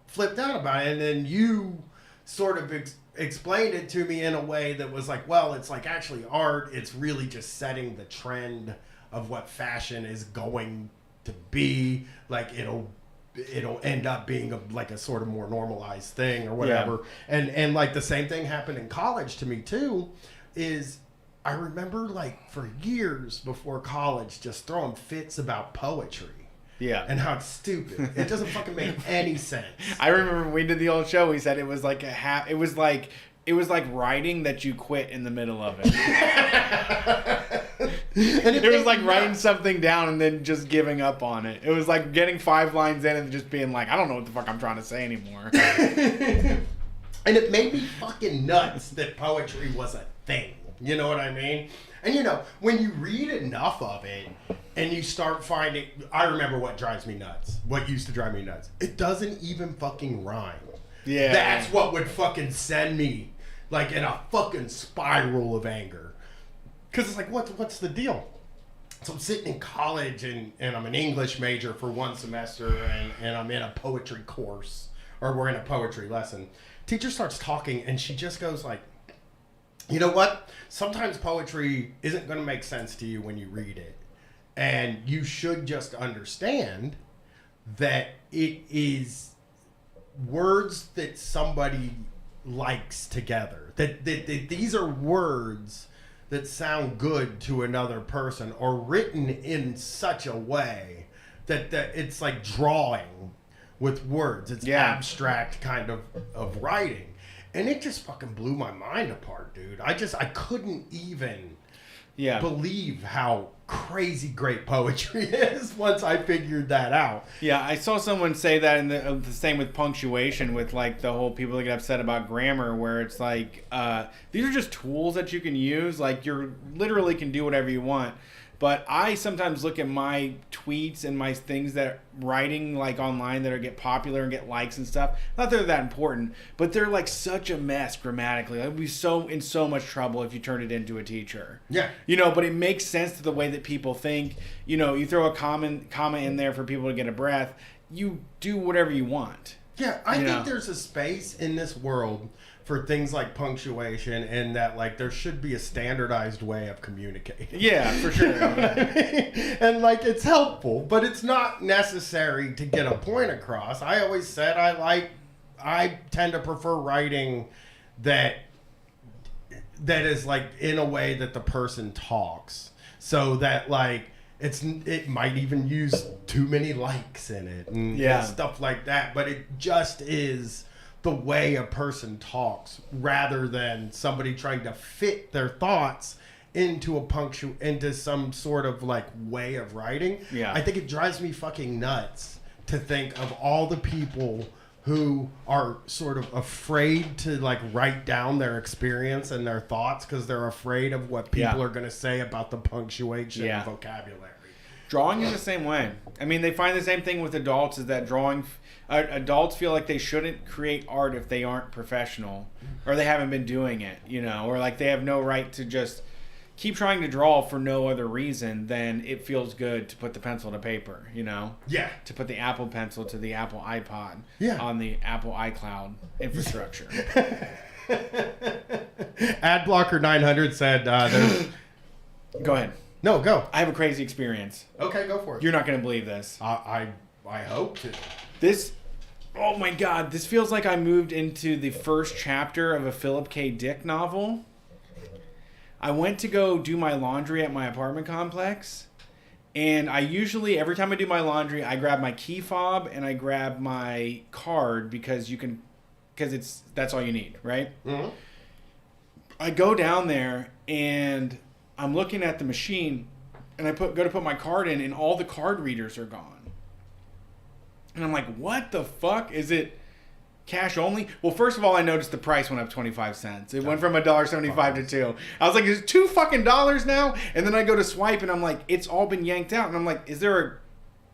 flipped out about it. And then you sort of explained it to me in a way that was like, well, it's like actually art. It's really just setting the trend of what fashion is going to be. Like it'll end up being like a sort of more normalized thing or whatever. Yeah. And like the same thing happened in college to me too, is I remember like for years before college just throwing fits about poetry. Yeah. And how it's stupid. It doesn't fucking make any sense. I remember when we did the old show, we said it was like it was like writing that you quit in the middle of it. And it was like writing something down and then just giving up on it. It was like getting 5 lines in and just being like, I don't know what the fuck I'm trying to say anymore. And it made me fucking nuts that poetry was a thing. You know what I mean? And you know, when you read enough of it and you start finding, I remember what drives me nuts. What used to drive me nuts. It doesn't even fucking rhyme. Yeah. That's what would fucking send me like in a fucking spiral of anger. Because it's like, what's the deal? So I'm sitting in college and I'm an English major for one semester and I'm in a poetry course, or we're in a poetry lesson. Teacher starts talking and she just goes like, you know what? Sometimes poetry isn't going to make sense to you when you read it. And you should just understand that it is words that somebody likes together. That these are words that sound good to another person, or written in such a way that it's like drawing with words. It's abstract kind of writing. And it just fucking blew my mind apart, dude. I couldn't even believe how crazy great poetry is once I figured that out. Yeah, I saw someone say that in the same with punctuation, with like the whole people that get upset about grammar, where it's like these are just tools that you can use. Like you literally can do whatever you want. But I sometimes look at my tweets and my things that writing like online that get popular and get likes and stuff. Not that they're that important, but they're like such a mess grammatically. I'd be in so much trouble if you turn it into a teacher. Yeah. You know, but it makes sense to the way that people think. You know, you throw a comma in there for people to get a breath. You do whatever you want. Yeah, I think there's a space in this world for things like punctuation, and that like there should be a standardized way of communicating. Yeah, for sure. And like it's helpful, but it's not necessary to get a point across. I always said I tend to prefer writing that is like in a way that the person talks, so that like it might even use too many likes in it and stuff like that, but it just is the way a person talks, rather than somebody trying to fit their thoughts into into some sort of like way of writing. Yeah. I think it drives me fucking nuts to think of all the people who are sort of afraid to like write down their experience and their thoughts because they're afraid of what people are going to say about the punctuation and vocabulary. Drawing is the same way. I mean, they find the same thing with adults, is that adults feel like they shouldn't create art if they aren't professional, or they haven't been doing it, you know, or like they have no right to just keep trying to draw for no other reason than it feels good to put the pencil to paper, you know? Yeah. To put the Apple Pencil to the Apple iPod on the Apple iCloud infrastructure. Adblocker 900 said there's... Go ahead. No, go. I have a crazy experience. Okay, go for it. You're not going to believe this. I hope to. Oh my God, this feels like I moved into the first chapter of a Philip K. Dick novel. I went to go do my laundry at my apartment complex, and I usually, every time I do my laundry, I grab my key fob and I grab my card because that's all you need, right? Mm-hmm. I go down there and I'm looking at the machine, and I go to put my card in, and all the card readers are gone. And I'm like, what the fuck? Is it cash only? Well, first of all, I noticed the price went up 25 cents. It went from $1.75 to $2. I was like, is it $2 fucking now? And then I go to swipe, and I'm like, it's all been yanked out. And I'm like, is there a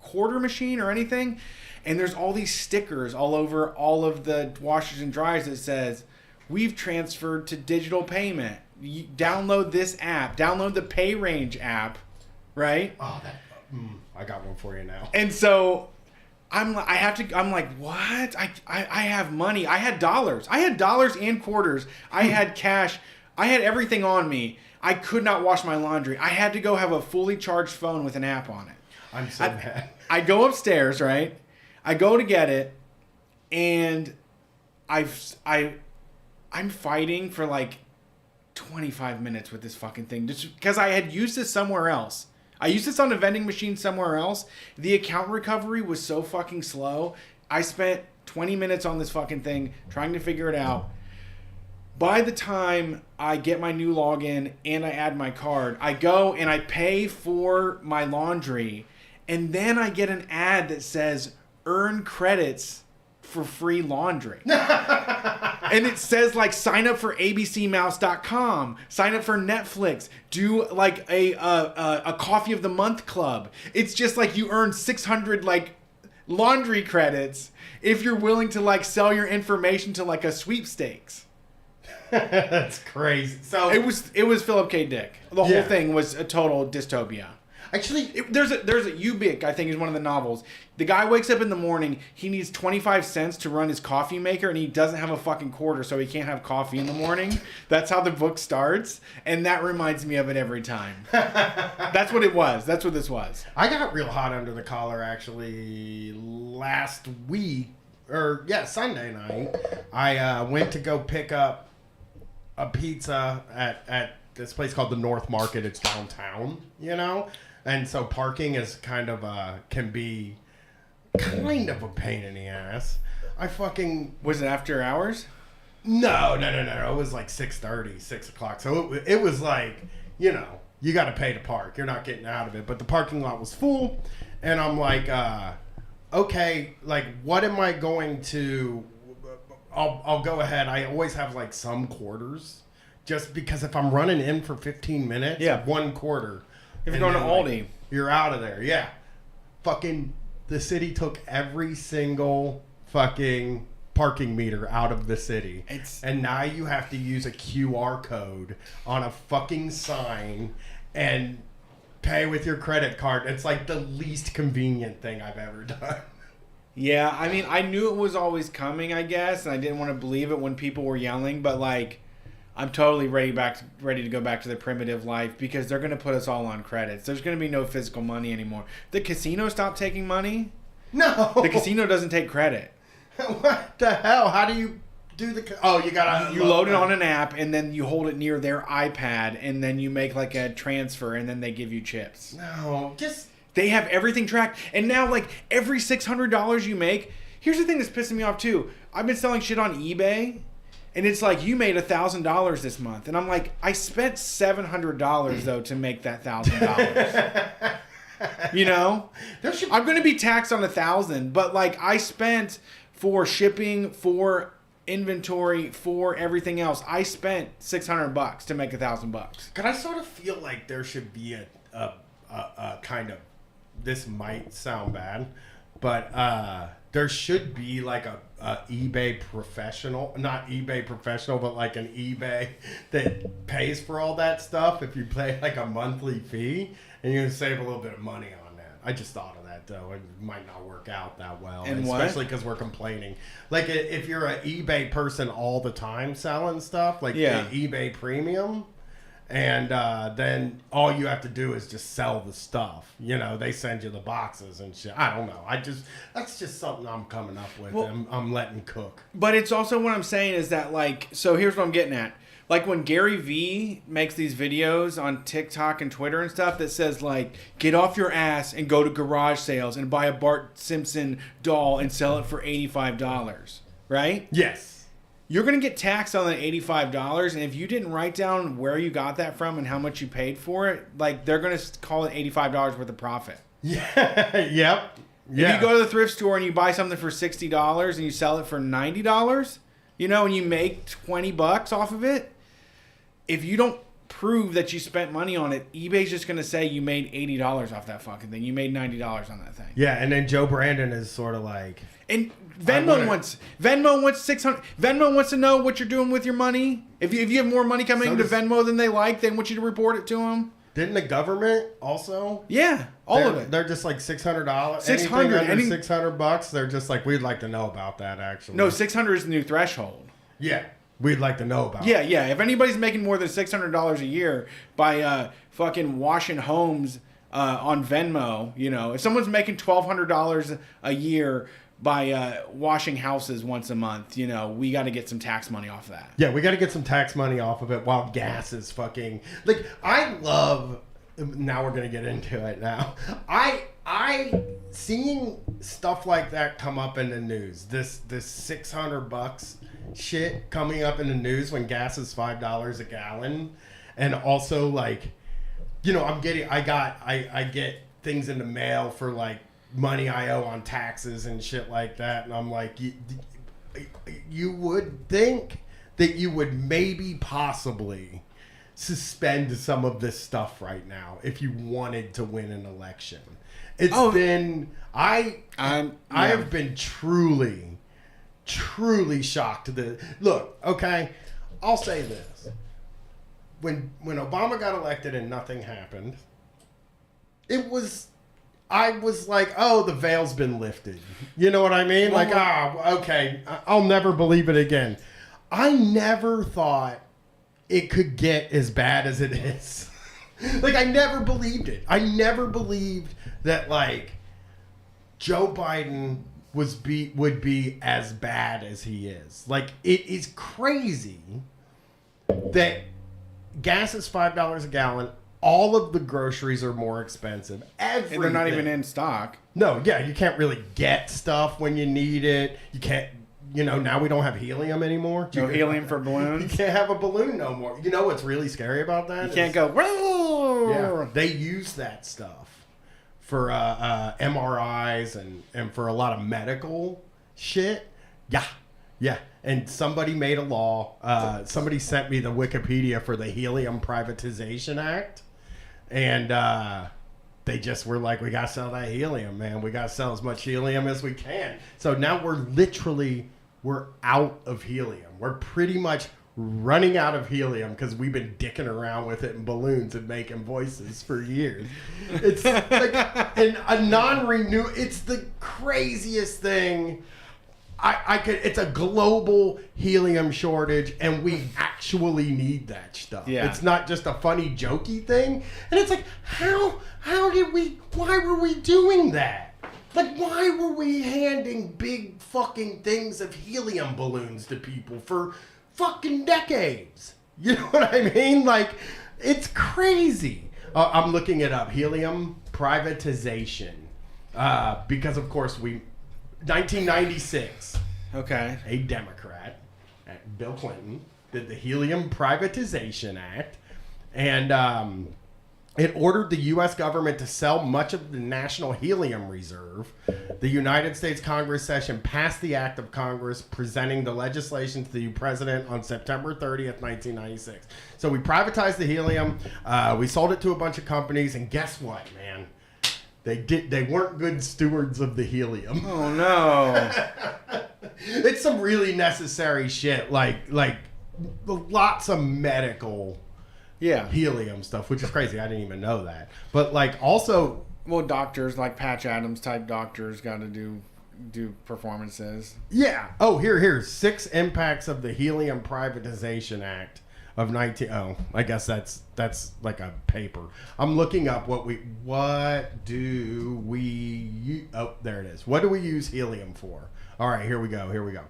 quarter machine or anything? And there's all these stickers all over all of the washers and dryers that says, we've transferred to digital payment. You download this app. Download the Pay Range app, right? Oh, I got one for you now. And so I'm like, what? I have money. I had dollars. I had dollars and quarters. I had cash. I had everything on me. I could not wash my laundry. I had to go have a fully charged phone with an app on it. I'm so mad. I go upstairs, right? I go to get it, and I'm fighting for like 25 minutes with this fucking thing just because I had used this somewhere else. I used this on a vending machine somewhere else. The account recovery was so fucking slow. I spent 20 minutes on this fucking thing trying to figure it out. By the time I get my new login and I add my card, I go and I pay for my laundry, and then I get an ad that says earn credits for free laundry. And it says like sign up for abcmouse.com, sign up for Netflix, do like a coffee of the month club. It's just like you earn 600 like laundry credits if you're willing to like sell your information to like a sweepstakes. That's crazy. So it was Philip K. Dick. The whole thing was a total dystopia. Actually, there's a Ubik, I think, is one of the novels. The guy wakes up in the morning. He needs 25 cents to run his coffee maker, and he doesn't have a fucking quarter, so he can't have coffee in the morning. That's how the book starts, and that reminds me of it every time. That's what it was. That's what this was. I got real hot under the collar actually last week, Sunday night. I went to go pick up a pizza at this place called the North Market. It's downtown, and so parking is kind of can be kind of a pain in the ass. Was it after hours? No. It was like 6:30, 6 o'clock. So it was like, you got to pay to park. You're not getting out of it. But the parking lot was full, and I'm like, okay, like what am I going to? I'll go ahead. I always have like some quarters, just because if I'm running in for 15 minutes, 1 quarter. If you're going to Aldi, you're out of there. Yeah, fucking the city took every single fucking parking meter out of the city, and now you have to use a QR code on a fucking sign and pay with your credit card. It's like the least convenient thing I've ever done. Yeah, I mean, I knew it was always coming, I guess, and I didn't want to believe it when people were yelling, but like, I'm totally ready to go back to the primitive life, because they're going to put us all on credits. There's going to be no physical money anymore. The casino stopped taking money. No. The casino doesn't take credit. What the hell? How do you do the... you got to... You load it on an app, and then you hold it near their iPad, and then you make like a transfer, and then they give you chips. No, just... They have everything tracked. And now, like, every $600 you make... Here's the thing that's pissing me off, too. I've been selling shit on eBay, and it's like, you made $1,000 this month. And I'm like, I spent $700, though, to make that $1,000. I'm going to be taxed on $1,000, but, like, I spent for shipping, for inventory, for everything else. I spent $600 to make $1,000. Can I sort of feel like there should be a kind of... This might sound bad, but there should be like a eBay professional, not eBay professional, but like an eBay that pays for all that stuff. If you pay like a monthly fee, and you can save a little bit of money on that. I just thought of that though. It might not work out that well, especially because we're complaining. Like if you're an eBay person all the time selling stuff, like the eBay Premium. And then all you have to do is just sell the stuff. They send you the boxes and shit. I don't know. That's just something I'm coming up with. Well, I'm letting cook. But it's also what I'm saying is that, like, so here's what I'm getting at. Like when Gary Vee makes these videos on TikTok and Twitter and stuff that says, like, get off your ass and go to garage sales and buy a Bart Simpson doll and sell it for $85, right? Yes. You're going to get taxed on that $85, and if you didn't write down where you got that from and how much you paid for it, like, they're going to call it $85 worth of profit. Yeah. Yep. If you go to the thrift store and you buy something for $60 and you sell it for $90, and you make $20 off of it, if you don't prove that you spent money on it, eBay's just going to say you made $80 off that fucking thing. You made $90 on that thing. Yeah, and then Joe Brandon is sort of like... And Venmo wants $600. Venmo wants to know what you're doing with your money. If you have more money coming into Venmo than they like, they want you to report it to them. Didn't the government also? Yeah, all of it. They're just like $600. $600 under $600. They're just like, we'd like to know about that. Actually, no, 600 is the new threshold. Yeah, we'd like to know about. Yeah. If anybody's making more than $600 a year by fucking washing homes on Venmo, if someone's making $1,200 a year by washing houses once a month, we got to get some tax money off of that. Yeah, we got to get some tax money off of it while gas is fucking... Like, I love... Now we're going to get into it now. I seeing stuff like that come up in the news, this $600 shit coming up in the news when gas is $5 a gallon, and also, like, I get things in the mail for, like, money I owe on taxes and shit like that, and I'm like, you would think that you would maybe possibly suspend some of this stuff right now if you wanted to win an election. It's been I have been truly shocked. Look, okay, I'll say this. When Obama got elected and nothing happened, I was like, oh, the veil's been lifted. You know what I mean? Like, okay, I'll never believe it again. I never thought it could get as bad as it is. Like, I never believed it. I never believed that, like, Joe Biden would be as bad as he is. Like, it is crazy that gas is $5 a gallon. All of the groceries are more expensive. Everything. And they're not even in stock. No, yeah, you can't really get stuff when you need it. You can't, now we don't have helium anymore. No helium for balloons? You can't have a balloon no more. You know what's really scary about that? You can't go, whoa! Yeah, they use that stuff for MRIs and for a lot of medical shit. Yeah. And somebody made a law. Somebody sent me the Wikipedia for the Helium Privatization Act. And they just were like, we got to sell that helium, man. We got to sell as much helium as we can. So now we're out of helium. We're pretty much running out of helium because we've been dicking around with it in balloons and making voices for years. It's like a non-renew. It's the craziest thing. It's a global helium shortage, and we actually need that stuff. Yeah. It's not just a funny, jokey thing. And it's like, why were we doing that? Like, why were we handing big fucking things of helium balloons to people for fucking decades? You know what I mean? Like, it's crazy. I'm looking it up. Helium privatization. Because, of course, 1996. Okay. A Democrat, Bill Clinton, did the Helium Privatization Act, and it ordered the U.S. government to sell much of the national helium reserve. The United States Congress session passed the act of Congress, presenting the legislation to the president on September 30th, 1996. So we privatized the helium. We sold it to a bunch of companies, and guess what, man? They weren't good stewards of the helium. Oh no. It's some really necessary shit, like lots of medical helium stuff, which is crazy. I didn't even know that. But like also, well, doctors like Patch Adams type doctors got to do performances. Yeah. Oh, here's 6 impacts of the Helium Privatization Act of 19. Oh, I guess that's like a paper. I'm looking up what do we oh, there it is. What do we use helium for? All right, here we go.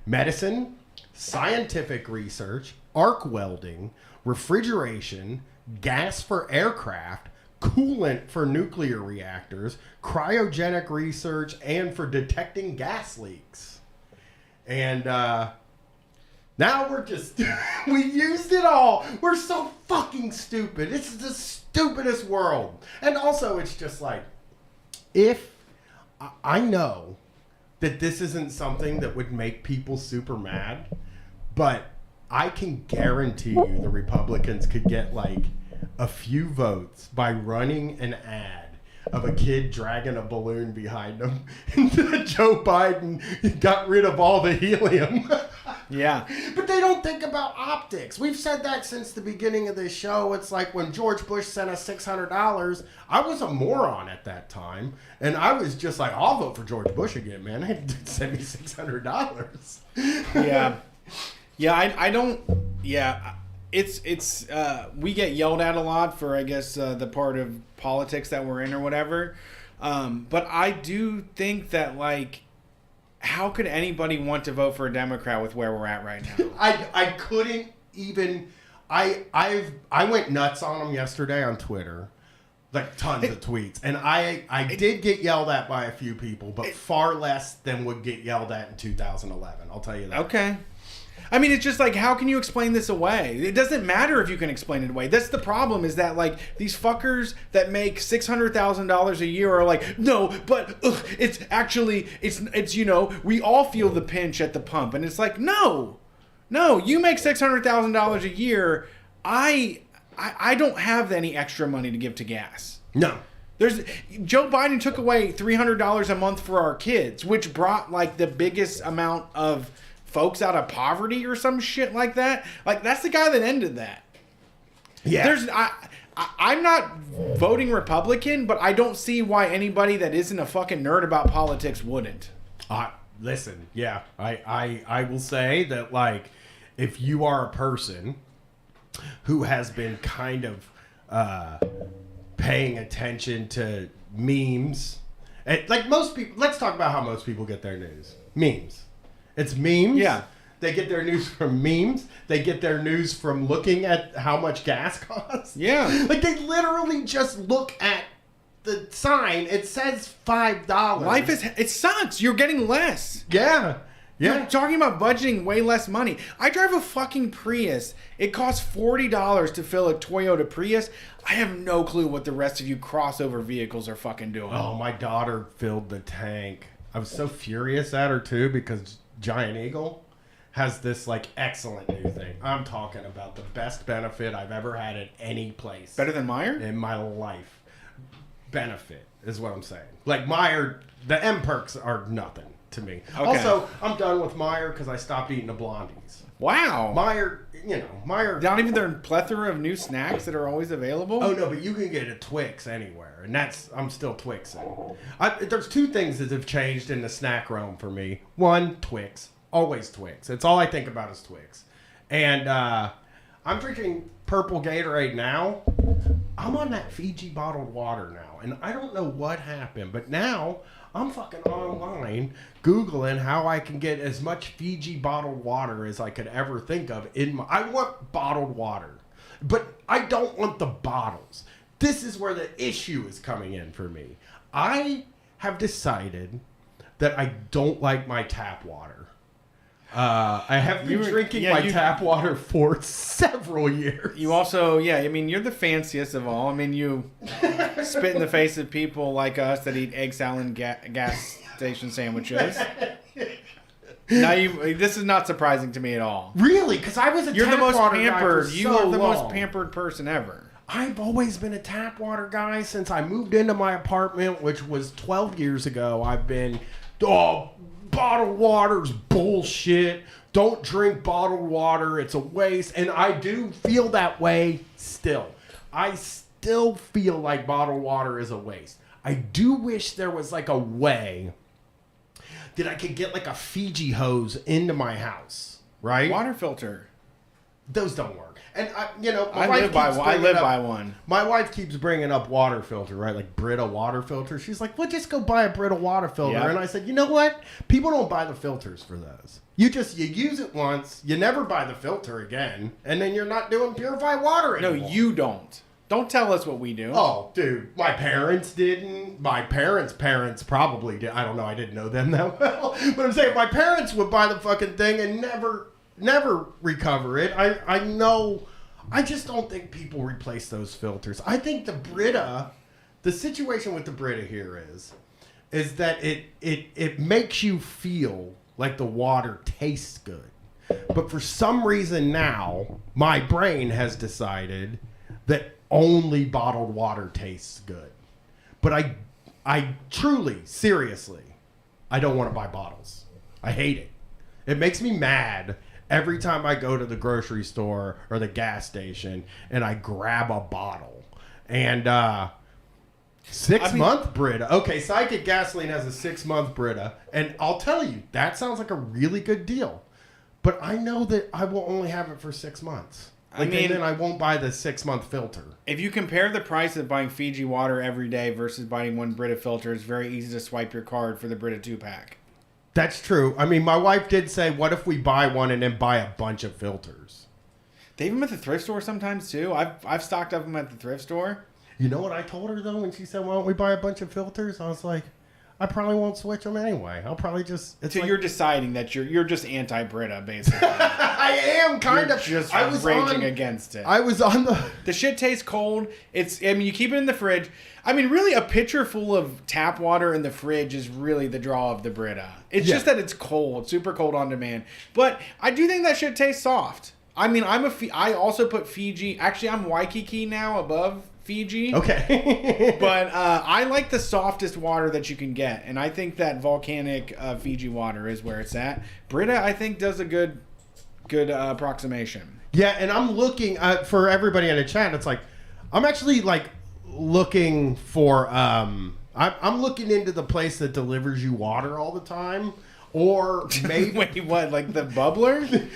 Medicine, scientific research, arc welding, refrigeration, gas for aircraft, coolant for nuclear reactors, cryogenic research, and for detecting gas leaks. And now we're just, we used it all. We're so fucking stupid. It's the stupidest world. And also, it's just like, if I know that this isn't something that would make people super mad, but I can guarantee you the Republicans could get like a few votes by running an ad of a kid dragging a balloon behind him. And Joe Biden got rid of all the helium. Yeah. But they don't think about optics. We've said that since the beginning of this show. It's like when George Bush sent us $600, I was a moron at that time. And I was just like, I'll vote for George Bush again, man. They sent me $600. Yeah. Yeah, I don't. Yeah, it's we get yelled at a lot for, I guess, the part of politics that we're in or whatever. But I do think that, like, how could anybody want to vote for a Democrat with where we're at right now? I couldn't even. I went nuts on them yesterday on Twitter. Like tons of tweets. And I did get yelled at by a few people, but far less than would get yelled at in 2011. I'll tell you that. Okay. I mean, it's just like, how can you explain this away? It doesn't matter if you can explain it away. That's the problem, is that like these fuckers that make $600,000 a year are like, no, but it's actually, it's you know, we all feel the pinch at the pump. And it's like, no, you make $600,000 a year. I don't have any extra money to give to gas. No. Joe Biden took away $300 a month for our kids, which brought like the biggest amount of folks out of poverty or some shit like that. Like, that's the guy that ended that. Yeah. I'm not voting Republican, but I don't see why anybody that isn't a fucking nerd about politics wouldn't. Listen, yeah, I will say that, like, if you are a person who has been kind of paying attention to memes, and like most people, let's talk about how most people get their news. Memes. It's memes. Yeah. They get their news from memes. They get their news from looking at how much gas costs. Yeah. Like, they literally just look at the sign. It says $5. It sucks. You're getting less. Yeah. Yeah. You're talking about budgeting way less money. I drive a fucking Prius. It costs $40 to fill a Toyota Prius. I have no clue what the rest of you crossover vehicles are fucking doing. Oh, my daughter filled the tank. I was so furious at her, too, because Giant Eagle has this, like, excellent new thing. I'm talking about the best benefit I've ever had at any place. Better than Meijer? In my life. Benefit is what I'm saying. Like, Meijer, the M perks are nothing to me. Okay. Also, I'm done with Meijer because I stopped eating the Blondies. Wow. Meijer, you know, Meijer. Not even their plethora of new snacks that are always available? Oh, no, but you can get a Twix anywhere, and I'm still Twixing. There's two things that have changed in the snack realm for me. One, Twix. Always Twix. It's all I think about is Twix. And I'm drinking purple Gatorade now. I'm on that Fiji bottled water now, and I don't know what happened, but now I'm fucking online Googling how I can get as much Fiji bottled water as I could ever think of. I want bottled water, but I don't want the bottles. This is where the issue is coming in for me. I have decided that I don't like my tap water. I have been drinking my tap water for several years. You also, I mean, you're the fanciest of all. I mean, you spit in the face of people like us that eat egg salad and gas station sandwiches. Now this is not surprising to me at all. Really? Because I was You're the most pampered. You are the most pampered person ever. I've always been a tap water guy since I moved into my apartment, which was 12 years ago. I've been, bottled water's bullshit. Don't drink bottled water. It's a waste. And I do feel that way still. I still feel like bottled water is a waste. I do wish there was like a way that I could get like a Fiji hose into my house, right? Water filter. Those don't work. And I live by one. My wife keeps bringing up water filter, right? Like Brita water filter. She's like, well, just go buy a Brita water filter. Yeah. And I said, you know what? People don't buy the filters for those. You use it once, you never buy the filter again, and then you're not doing purified water anymore. No, you don't. Don't tell us what we do. Oh, dude, my parents didn't. My parents probably did. I don't know. I didn't know them that well. But I'm saying my parents would buy the fucking thing and never recover it. I know. I just don't think people replace those filters. I think the situation with the Brita here is that it makes you feel like the water tastes good. But for some reason now, my brain has decided that only bottled water tastes good. But I truly, seriously, I don't want to buy bottles. I hate it. It makes me mad every time I go to the grocery store or the gas station and I grab a bottle. And 6-month Brita. Okay, Psychic Gasoline has a 6-month Brita. And I'll tell you, that sounds like a really good deal. But I know that I will only have it for 6 months. And then I won't buy the 6-month filter. If you compare the price of buying Fiji water every day versus buying one Brita filter, it's very easy to swipe your card for the Brita 2-pack. That's true. I mean, my wife did say, what if we buy one and then buy a bunch of filters? They have them at the thrift store sometimes, too. I've stocked up them at the thrift store. You know what I told her, though, when she said, why don't we buy a bunch of filters? I was like, I probably won't switch them anyway. I'll probably just. So you're deciding that you're just anti-Brita, basically. I am kind of. Just I was raging against it. I was on the shit tastes cold. You keep it in the fridge. I mean, really, a pitcher full of tap water in the fridge is really the draw of the Brita. It's just that it's cold, super cold on demand. But I do think that shit tastes soft. I mean, I also put Fiji. Actually, I'm Waikiki now above Fiji. Okay. But I like the softest water that you can get. And I think that volcanic Fiji water is where it's at. Brita, I think, does a good approximation. Yeah, and I'm looking for everybody in the chat. It's like, I'm actually like looking for, I'm looking into the place that delivers you water all the time. Or maybe wait, what? Like the bubbler?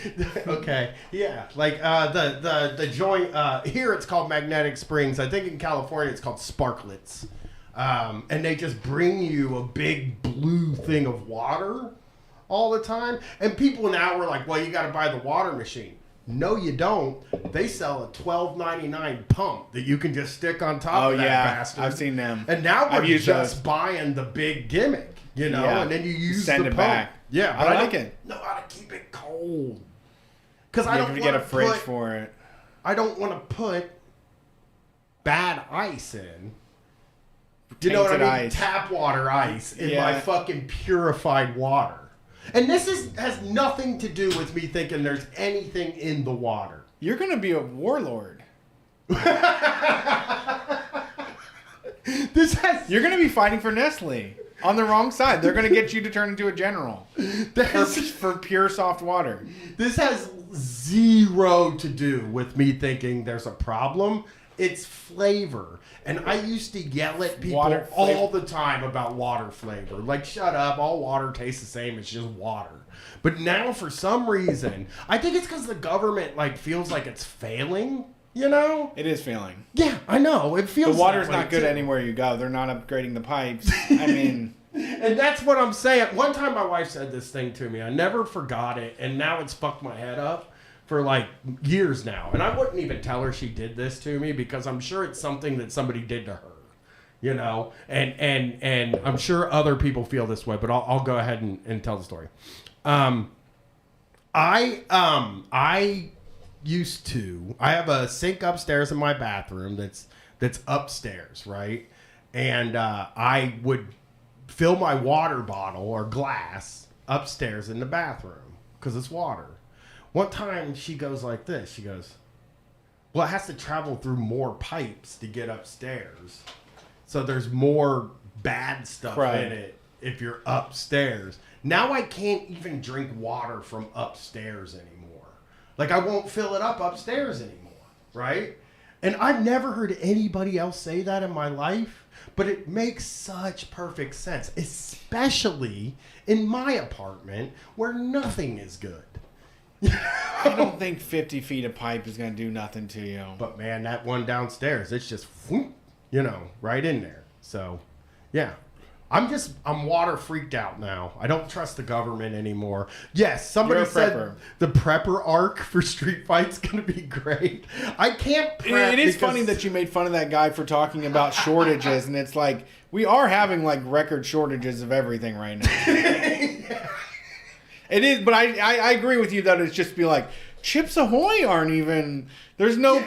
Okay, yeah, like the joint here it's called Magnetic Springs. I think in California it's called Sparklets, and they just bring you a big blue thing of water all the time. And people now are like, well, you got to buy the water machine. No, you don't. They sell a $12.99 pump that you can just stick on top of that bastard. I've seen them. And now we're just those. Buying the big gimmick. You know, and then you use send the it pump. back. Yeah, but I like it. Know how to keep it cold. Because I you don't have to want get a fridge for it. I don't want to put bad ice in. You know what I mean? Ice. Tap water ice in my fucking purified water. And this has nothing to do with me thinking there's anything in the water. You're gonna be a warlord. You're gonna be fighting for Nestle. On the wrong side. They're going to get you to turn into a general. For pure soft water. This has zero to do with me thinking there's a problem. It's flavor. And I used to yell at people all the time about water flavor. Like, shut up. All water tastes the same. It's just water. But now, for some reason, I think it's because the government feels like it's failing. You know? It is failing. Yeah, I know. It feels the water's not good anywhere you go. They're not upgrading the pipes. I mean... And that's what I'm saying. One time my wife said this thing to me. I never forgot it. And now it's fucked my head up for years now. And I wouldn't even tell her she did this to me because I'm sure it's something that somebody did to her. You know? And I'm sure other people feel this way. But I'll go ahead and tell the story. I used to. I have a sink upstairs in my bathroom that's upstairs, right? And I would fill my water bottle or glass upstairs in the bathroom because it's water. One time she goes like this. She goes, well, it has to travel through more pipes to get upstairs. So there's more bad stuff in it if you're upstairs. Now I can't even drink water from upstairs anymore. I won't fill it up upstairs anymore, right? And I've never heard anybody else say that in my life, but it makes such perfect sense, especially in my apartment where nothing is good. I don't think 50 feet of pipe is going to do nothing to you. But man, that one downstairs, it's just, right in there. So, yeah. I'm water freaked out now. I don't trust the government anymore. Yes, somebody said the prepper arc for street fights going to be great. I can't prep. It is funny that you made fun of that guy for talking about shortages, and it's like we are having record shortages of everything right now. It is, but I agree with you that it's just be like Chips Ahoy aren't even. There's no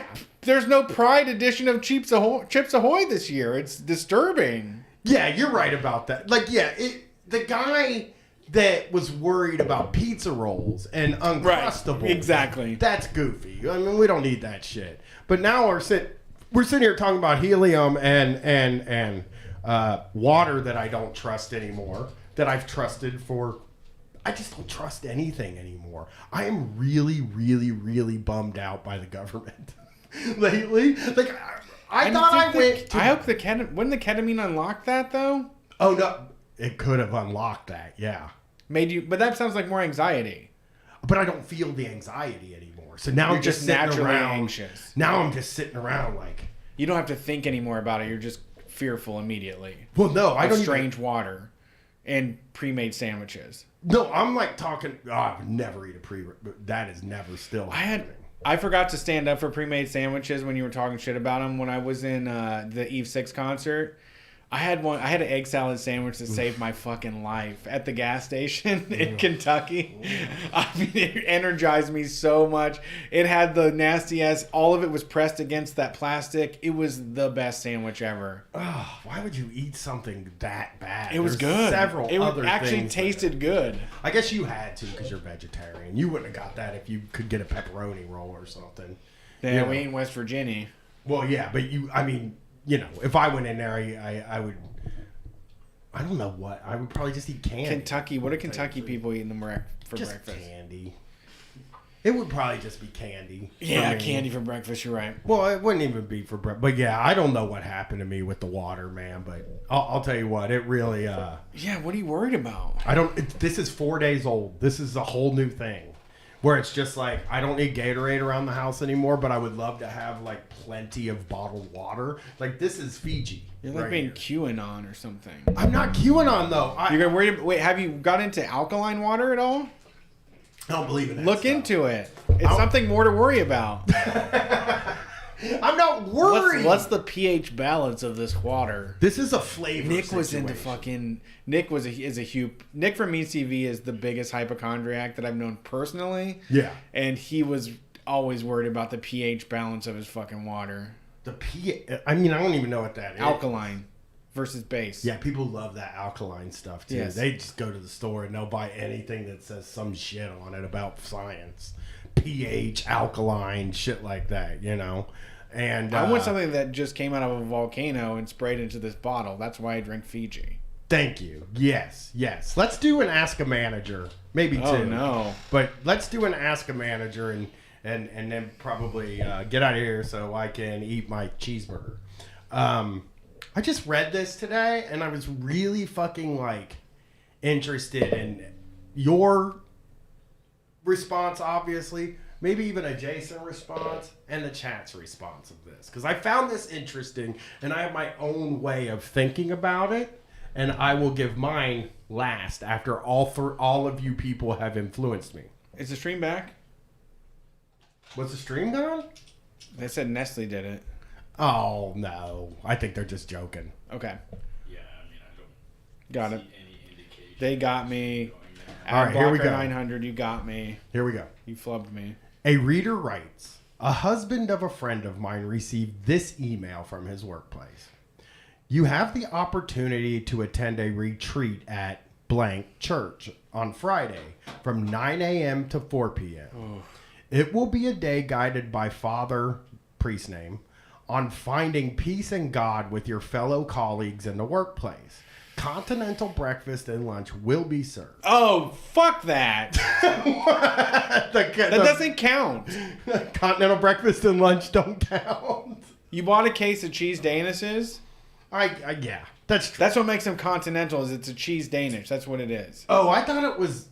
Pride edition of Chips Ahoy this year. It's disturbing. Yeah, you're right about that. The guy that was worried about pizza rolls and Uncrustables. Right, exactly. That's goofy. I mean, we don't need that shit. But now we're sitting here talking about helium and water that I don't trust anymore, that I've trusted for. I just don't trust anything anymore. I am really, really, really bummed out by the government lately. I hope wouldn't the ketamine unlock that though? Oh no, it could have unlocked that. Yeah, but that sounds like more anxiety. But I don't feel the anxiety anymore. So now I'm just naturally anxious. Now I'm just sitting around you don't have to think anymore about it. You're just fearful immediately. Well, no, I don't. Strange water and pre-made sandwiches. No, I'm talking. I would never eat that is never still happening. I forgot to stand up for pre-made sandwiches when you were talking shit about them when I was in the Eve 6 concert. I had an egg salad sandwich that saved my fucking life at the gas station in Kentucky. I mean, it energized me so much. It had the nasty ass. All of it was pressed against that plastic. It was the best sandwich ever. Oh, why would you eat something that bad? It was good. Several other actually things tasted good. I guess you had to because you're vegetarian. You wouldn't have got that if you could get a pepperoni roll or something. Yeah, we ain't in West Virginia. Well, yeah, but if I went in there, I would. I don't know what. I would probably just eat candy. Kentucky. What are Kentucky people eating for just breakfast? Candy. It would probably just be candy. Yeah, candy for breakfast. You're right. Well, it wouldn't even be for breakfast. But yeah, I don't know what happened to me with the water, man. But I'll tell you what, it really. Yeah, what are you worried about? This is 4 days old. This is a whole new thing. Where it's just like, I don't need Gatorade around the house anymore, but I would love to have like plenty of bottled water. Like, this is Fiji. You're like being QAnon or something. I'm not QAnon though. You're worried. Wait, have you got into alkaline water at all? I don't believe in that. Look into it. It's something more to worry about. I'm not worried. What's the pH balance of this water? This is a flavor. Nick was into fucking. Nick from Mean TV is the biggest hypochondriac that I've known personally. Yeah. And he was always worried about the pH balance of his fucking water. The pH. I mean, I don't even know what that is. Alkaline versus base. Yeah, people love that alkaline stuff too. Yes. They just go to the store and they'll buy anything that says some shit on it about science. pH, alkaline, shit like that, you know? And I want something that just came out of a volcano and sprayed into this bottle. That's why I drink Fiji. Thank you. Yes. Let's do an Ask a Manager. Maybe two. Oh, no. But let's do an Ask a Manager and then probably get out of here so I can eat my cheeseburger. I just read this today and I was really fucking like interested in your response, obviously. Maybe even a Jason response and the chat's response of this. Because I found this interesting and I have my own way of thinking about it. And I will give mine last after all of you people have influenced me. Is the stream back? Was the stream gone? They said Nestle did it. Oh, no. I think they're just joking. Okay. Yeah, I mean, I don't got see it. any indication. They got me. All right, here we go. 900, you got me. Here we go. You flubbed me. A reader writes, a husband of a friend of mine received this email from his workplace. You have the opportunity to attend a retreat at blank church on Friday from 9 a.m. to 4 p.m. Oh. It will be a day guided by Father, priest name, on finding peace and God with your fellow colleagues in the workplace. Continental breakfast and lunch will be served. Oh, fuck that. That doesn't count. Continental breakfast and lunch don't count. You bought a case of cheese Danishes? Yeah, that's true. That's what makes them continental. Is it's a cheese Danish. That's what it is. Oh, I thought it was.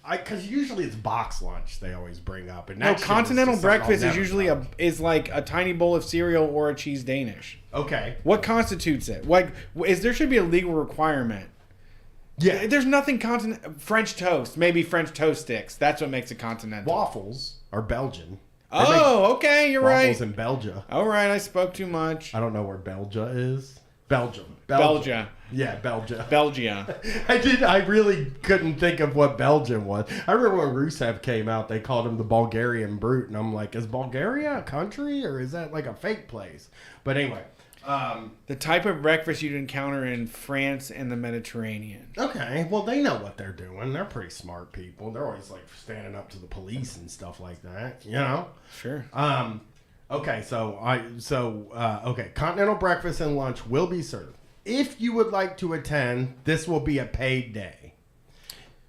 Because usually it's box lunch they always bring up. And no, continental breakfast is usually is like a tiny bowl of cereal or a cheese Danish. Okay. What constitutes it? Like, there should be a legal requirement. Yeah. There's nothing French toast. Maybe French toast sticks. That's what makes it continental. Waffles are Belgian. Oh, okay, you're right. Waffles in Belgium. All right, I spoke too much. I don't know where Belgia is. Belgium. Yeah, Belgia. Belgia. I really couldn't think of what Belgium was. I remember when Rusev came out, they called him the Bulgarian Brute, and I'm like, is Bulgaria a country or is that like a fake place? But anyway. The type of breakfast you'd encounter in France and the Mediterranean. Okay, well, they know what they're doing. They're pretty smart people. They're always like standing up to the police and stuff like that, you know? Sure. Okay, okay, continental breakfast and lunch will be served. If you would like to attend, this will be a paid day.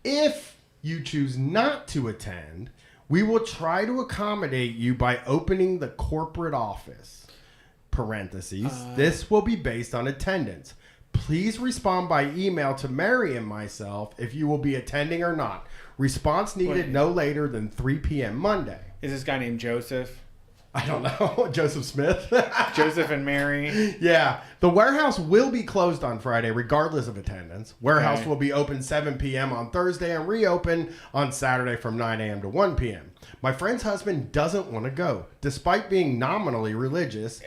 If you choose not to attend, we will try to accommodate you by opening the corporate office. Parentheses. This will be based on attendance. Please respond by email to Mary and myself if you will be attending or not. Response needed no later than 3 p.m. Monday. Is this guy named Joseph? I don't know. Joseph Smith. Joseph and Mary. Yeah. The warehouse will be closed on Friday regardless of attendance. Warehouse will be open 7 p.m. on Thursday and reopen on Saturday from 9 a.m. to 1 p.m. My friend's husband doesn't want to go. Despite being nominally religious,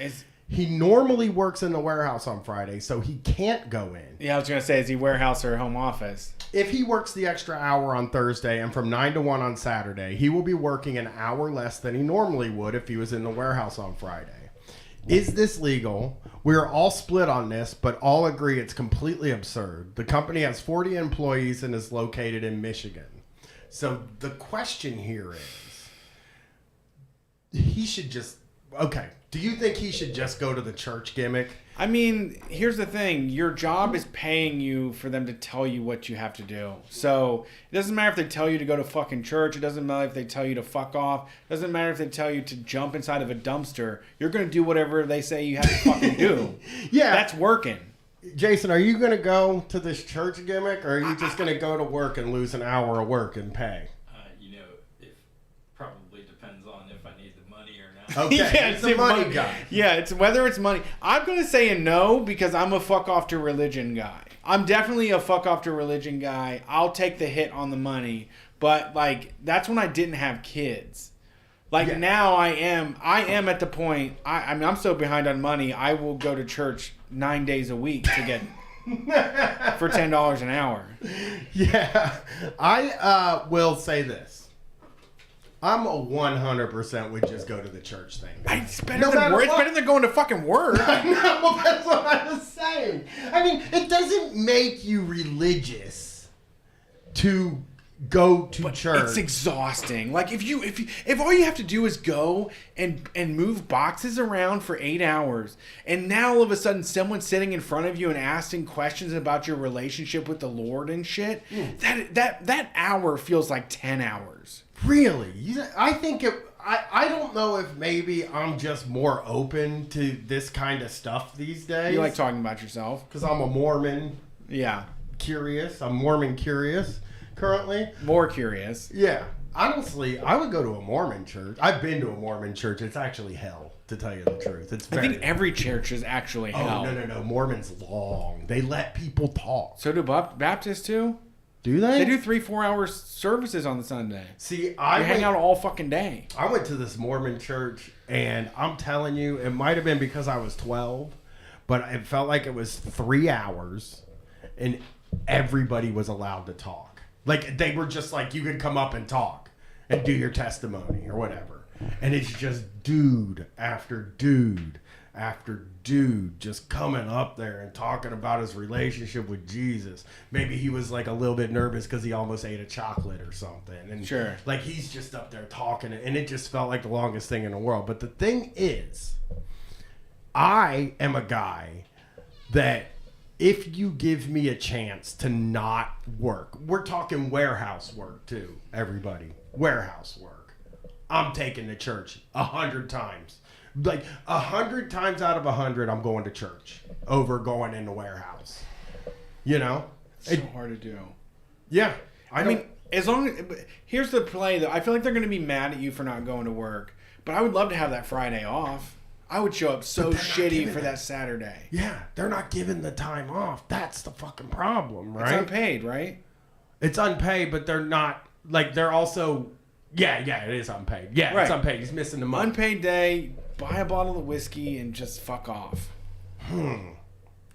He normally works in the warehouse on Friday, so he can't go in. Yeah, I was going to say, is he warehouse or home office? If he works the extra hour on Thursday and from 9 to 1 on Saturday, he will be working an hour less than he normally would if he was in the warehouse on Friday. Is this legal? We're all split on this, but all agree it's completely absurd. The company has 40 employees and is located in Michigan. So the question here is, he should just... Okay, do you think he should just go to the church gimmick? I mean, here's the thing. Your job is paying you for them to tell you what you have to do. So it doesn't matter if they tell you to go to fucking church. It doesn't matter if they tell you to fuck off. It doesn't matter if they tell you to jump inside of a dumpster. You're going to do whatever they say you have to fucking do. Yeah. That's working. Jason, are you going to go to this church gimmick, or are you just going to go to work and lose an hour of work and pay? It probably depends on if I need the money or not. Okay, Yeah, it's a money guy. Yeah, it's whether it's money. I'm going to say a no because I'm a fuck off to religion guy. I'm definitely a fuck off to religion guy. I'll take the hit on the money. But, like, that's when I didn't have kids. Like, now I am at the point, I mean, I'm so behind on money, I will go to church 9 days a week to get, for $10 an hour. Yeah, I will say this. I'm a 100% would just go to the church thing. It's better than going to fucking work. I know, well, that's what I was saying. I mean, it doesn't make you religious to go to church. It's exhausting. Like if all you have to do is go and move boxes around for 8 hours, and now all of a sudden someone's sitting in front of you and asking questions about your relationship with the Lord and shit, that hour feels like 10 hours. Really? I think I don't know if maybe I'm just more open to this kind of stuff these days. You like talking about yourself? Because I'm a Mormon. Yeah. Curious. I'm Mormon curious currently. More curious. Yeah. Honestly, I would go to a Mormon church. I've been to a Mormon church. It's actually hell, to tell you the truth. I think every church is actually hell. Oh, no. Mormon's long. They let people talk. So do Baptists too? Do they? They do 3-4 hour services on the Sunday. See, I hang out all fucking day. I went to this Mormon church, and I'm telling you, it might have been because I was 12, but it felt like it was 3 hours, and everybody was allowed to talk. Like, they were just like, you could come up and talk and do your testimony or whatever. And it's just dude after dude after dude just coming up there and talking about his relationship with Jesus. Maybe he was like a little bit nervous because he almost ate a chocolate or something. And sure, like he's just up there talking, and it just felt like the longest thing in the world. But the thing is, I am a guy that if you give me a chance to not work, we're talking warehouse work too, everybody. Warehouse work. I'm taking to church 100 times. Like 100 times out of 100, I'm going to church over going in the warehouse. You know, it's so hard to do. Yeah, I mean, as long as here's the play though. I feel like they're going to be mad at you for not going to work, but I would love to have that Friday off. I would show up so shitty for that Saturday. Yeah, they're not giving the time off. That's the fucking problem, right? It's unpaid, right? It's unpaid, but they're not like they're also. Yeah, it is unpaid. Yeah, right. It's unpaid. He's missing the money. Unpaid day. Buy a bottle of whiskey and just fuck off.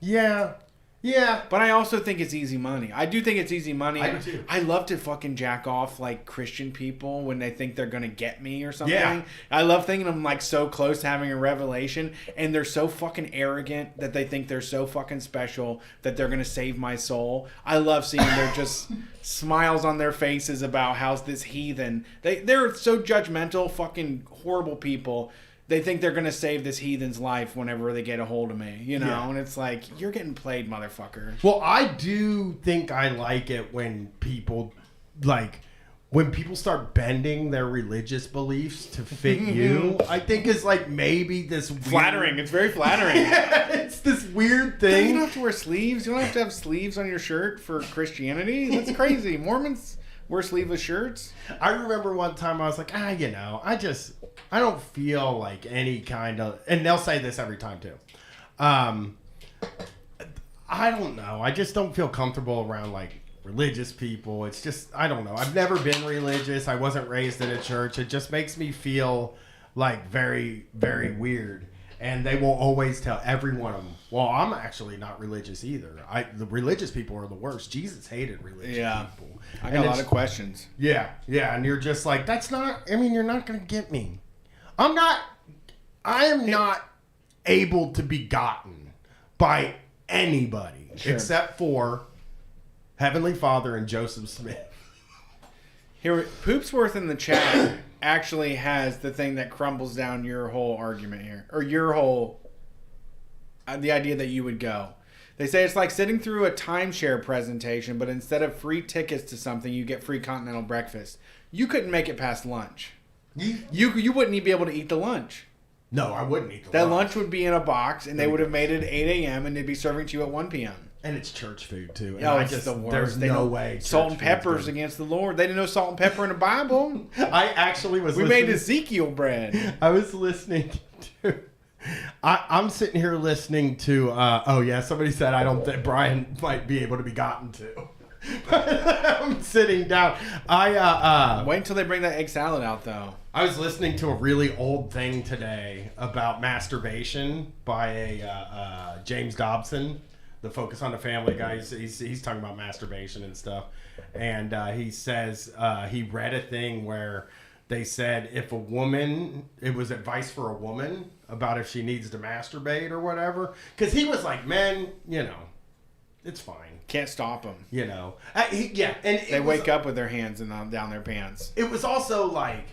Yeah. But I also think it's easy money. I do think it's easy money. I do too. I love to fucking jack off like Christian people when they think they're gonna get me or something. Yeah. I love thinking I'm like so close to having a revelation, and they're so fucking arrogant that they think they're so fucking special that they're gonna save my soul. I love seeing their just smiles on their faces about how this heathen. They're so judgmental, fucking horrible people. They think they're going to save this heathen's life whenever they get a hold of me, you know? Yeah. And it's like, you're getting played, motherfucker. Well, I do think I like it when people, when people start bending their religious beliefs to fit you. I think it's like maybe this flattering. It's very flattering. Yeah, it's this weird thing. You don't have to wear sleeves. You don't have to have sleeves on your shirt for Christianity. That's crazy. Mormons wear sleeveless shirts. I remember one time I was like, I don't feel like any kind of, and they'll say this every time too. I don't know. I just don't feel comfortable around like religious people. It's just, I don't know. I've never been religious. I wasn't raised in a church. It just makes me feel like very, very weird. And they will always tell every one of them, well, I'm actually not religious either. The religious people are the worst. Jesus hated religious people. I got a lot of questions. Yeah. And you're just like, that's not, I mean, you're not going to get me. I am not able to be gotten by anybody except for Heavenly Father and Joseph Smith. Here, Poopsworth in the chat actually has the thing that crumbles down your whole argument here, or your whole the idea that you would go. They say it's like sitting through a timeshare presentation, but instead of free tickets to something, you get free continental breakfast. You couldn't make it past lunch. You wouldn't even be able to eat the lunch. No, I wouldn't eat the lunch. That lunch would be in a box, and they would have made it 8 a.m. and they'd be serving to you at 1 p.m. And it's church food too. And It's the worst. There's no way. Salt and pepper's against the Lord. They didn't know salt and pepper in the Bible. I actually was. We made Ezekiel bread. I was listening to. I'm sitting here listening to. Somebody said I don't think Brian might be able to be gotten to. I'm sitting down. Wait until they bring that egg salad out, though. I was listening to a really old thing today about masturbation by a James Dobson, the Focus on the Family guy. He's talking about masturbation and stuff, and he says he read a thing where they said if a woman, it was advice for a woman about if she needs to masturbate or whatever, because he was like, men, it's fine. Can't stop them. And they wake up with their hands down their pants. It was also like,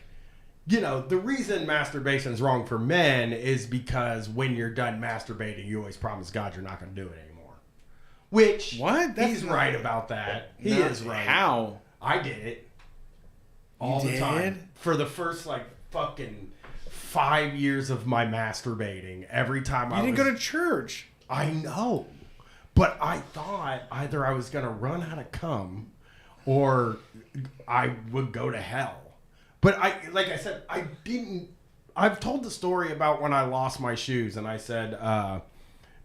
the reason masturbation is wrong for men is because when you're done masturbating, you always promise God you're not going to do it anymore. Which, he's right about that. He is right. How? I did it all the time. For the first, fucking 5 years of my masturbating, every time You didn't go to church. I know. But I thought either I was going to run out of cum or I would go to hell. But like I said, I didn't. I've told the story about when I lost my shoes and I said,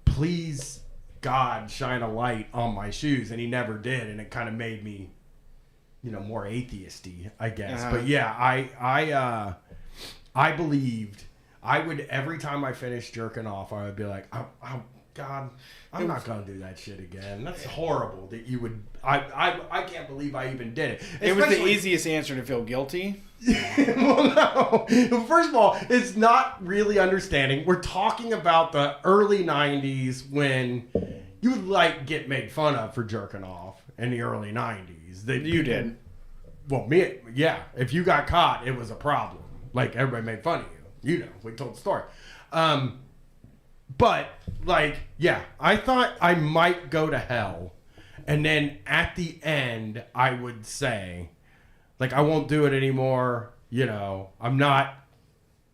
please, God, shine a light on my shoes. And he never did. And it kind of made me, more atheisty, I guess. But yeah, I believed I would, every time I finished jerking off, I would be like, God, I'm not going to do that shit again. That's horrible that you would. I can't believe I even did it. It was the easiest answer to feel guilty. Well, no. First of all, it's not really understanding. We're talking about the early 90s when you would get made fun of for jerking off in the early 90s. You did. Well, me, yeah. If you got caught, it was a problem. Everybody made fun of you. We told the story. But, I thought I might go to hell. And then at the end, I would say, I won't do it anymore. I'm not.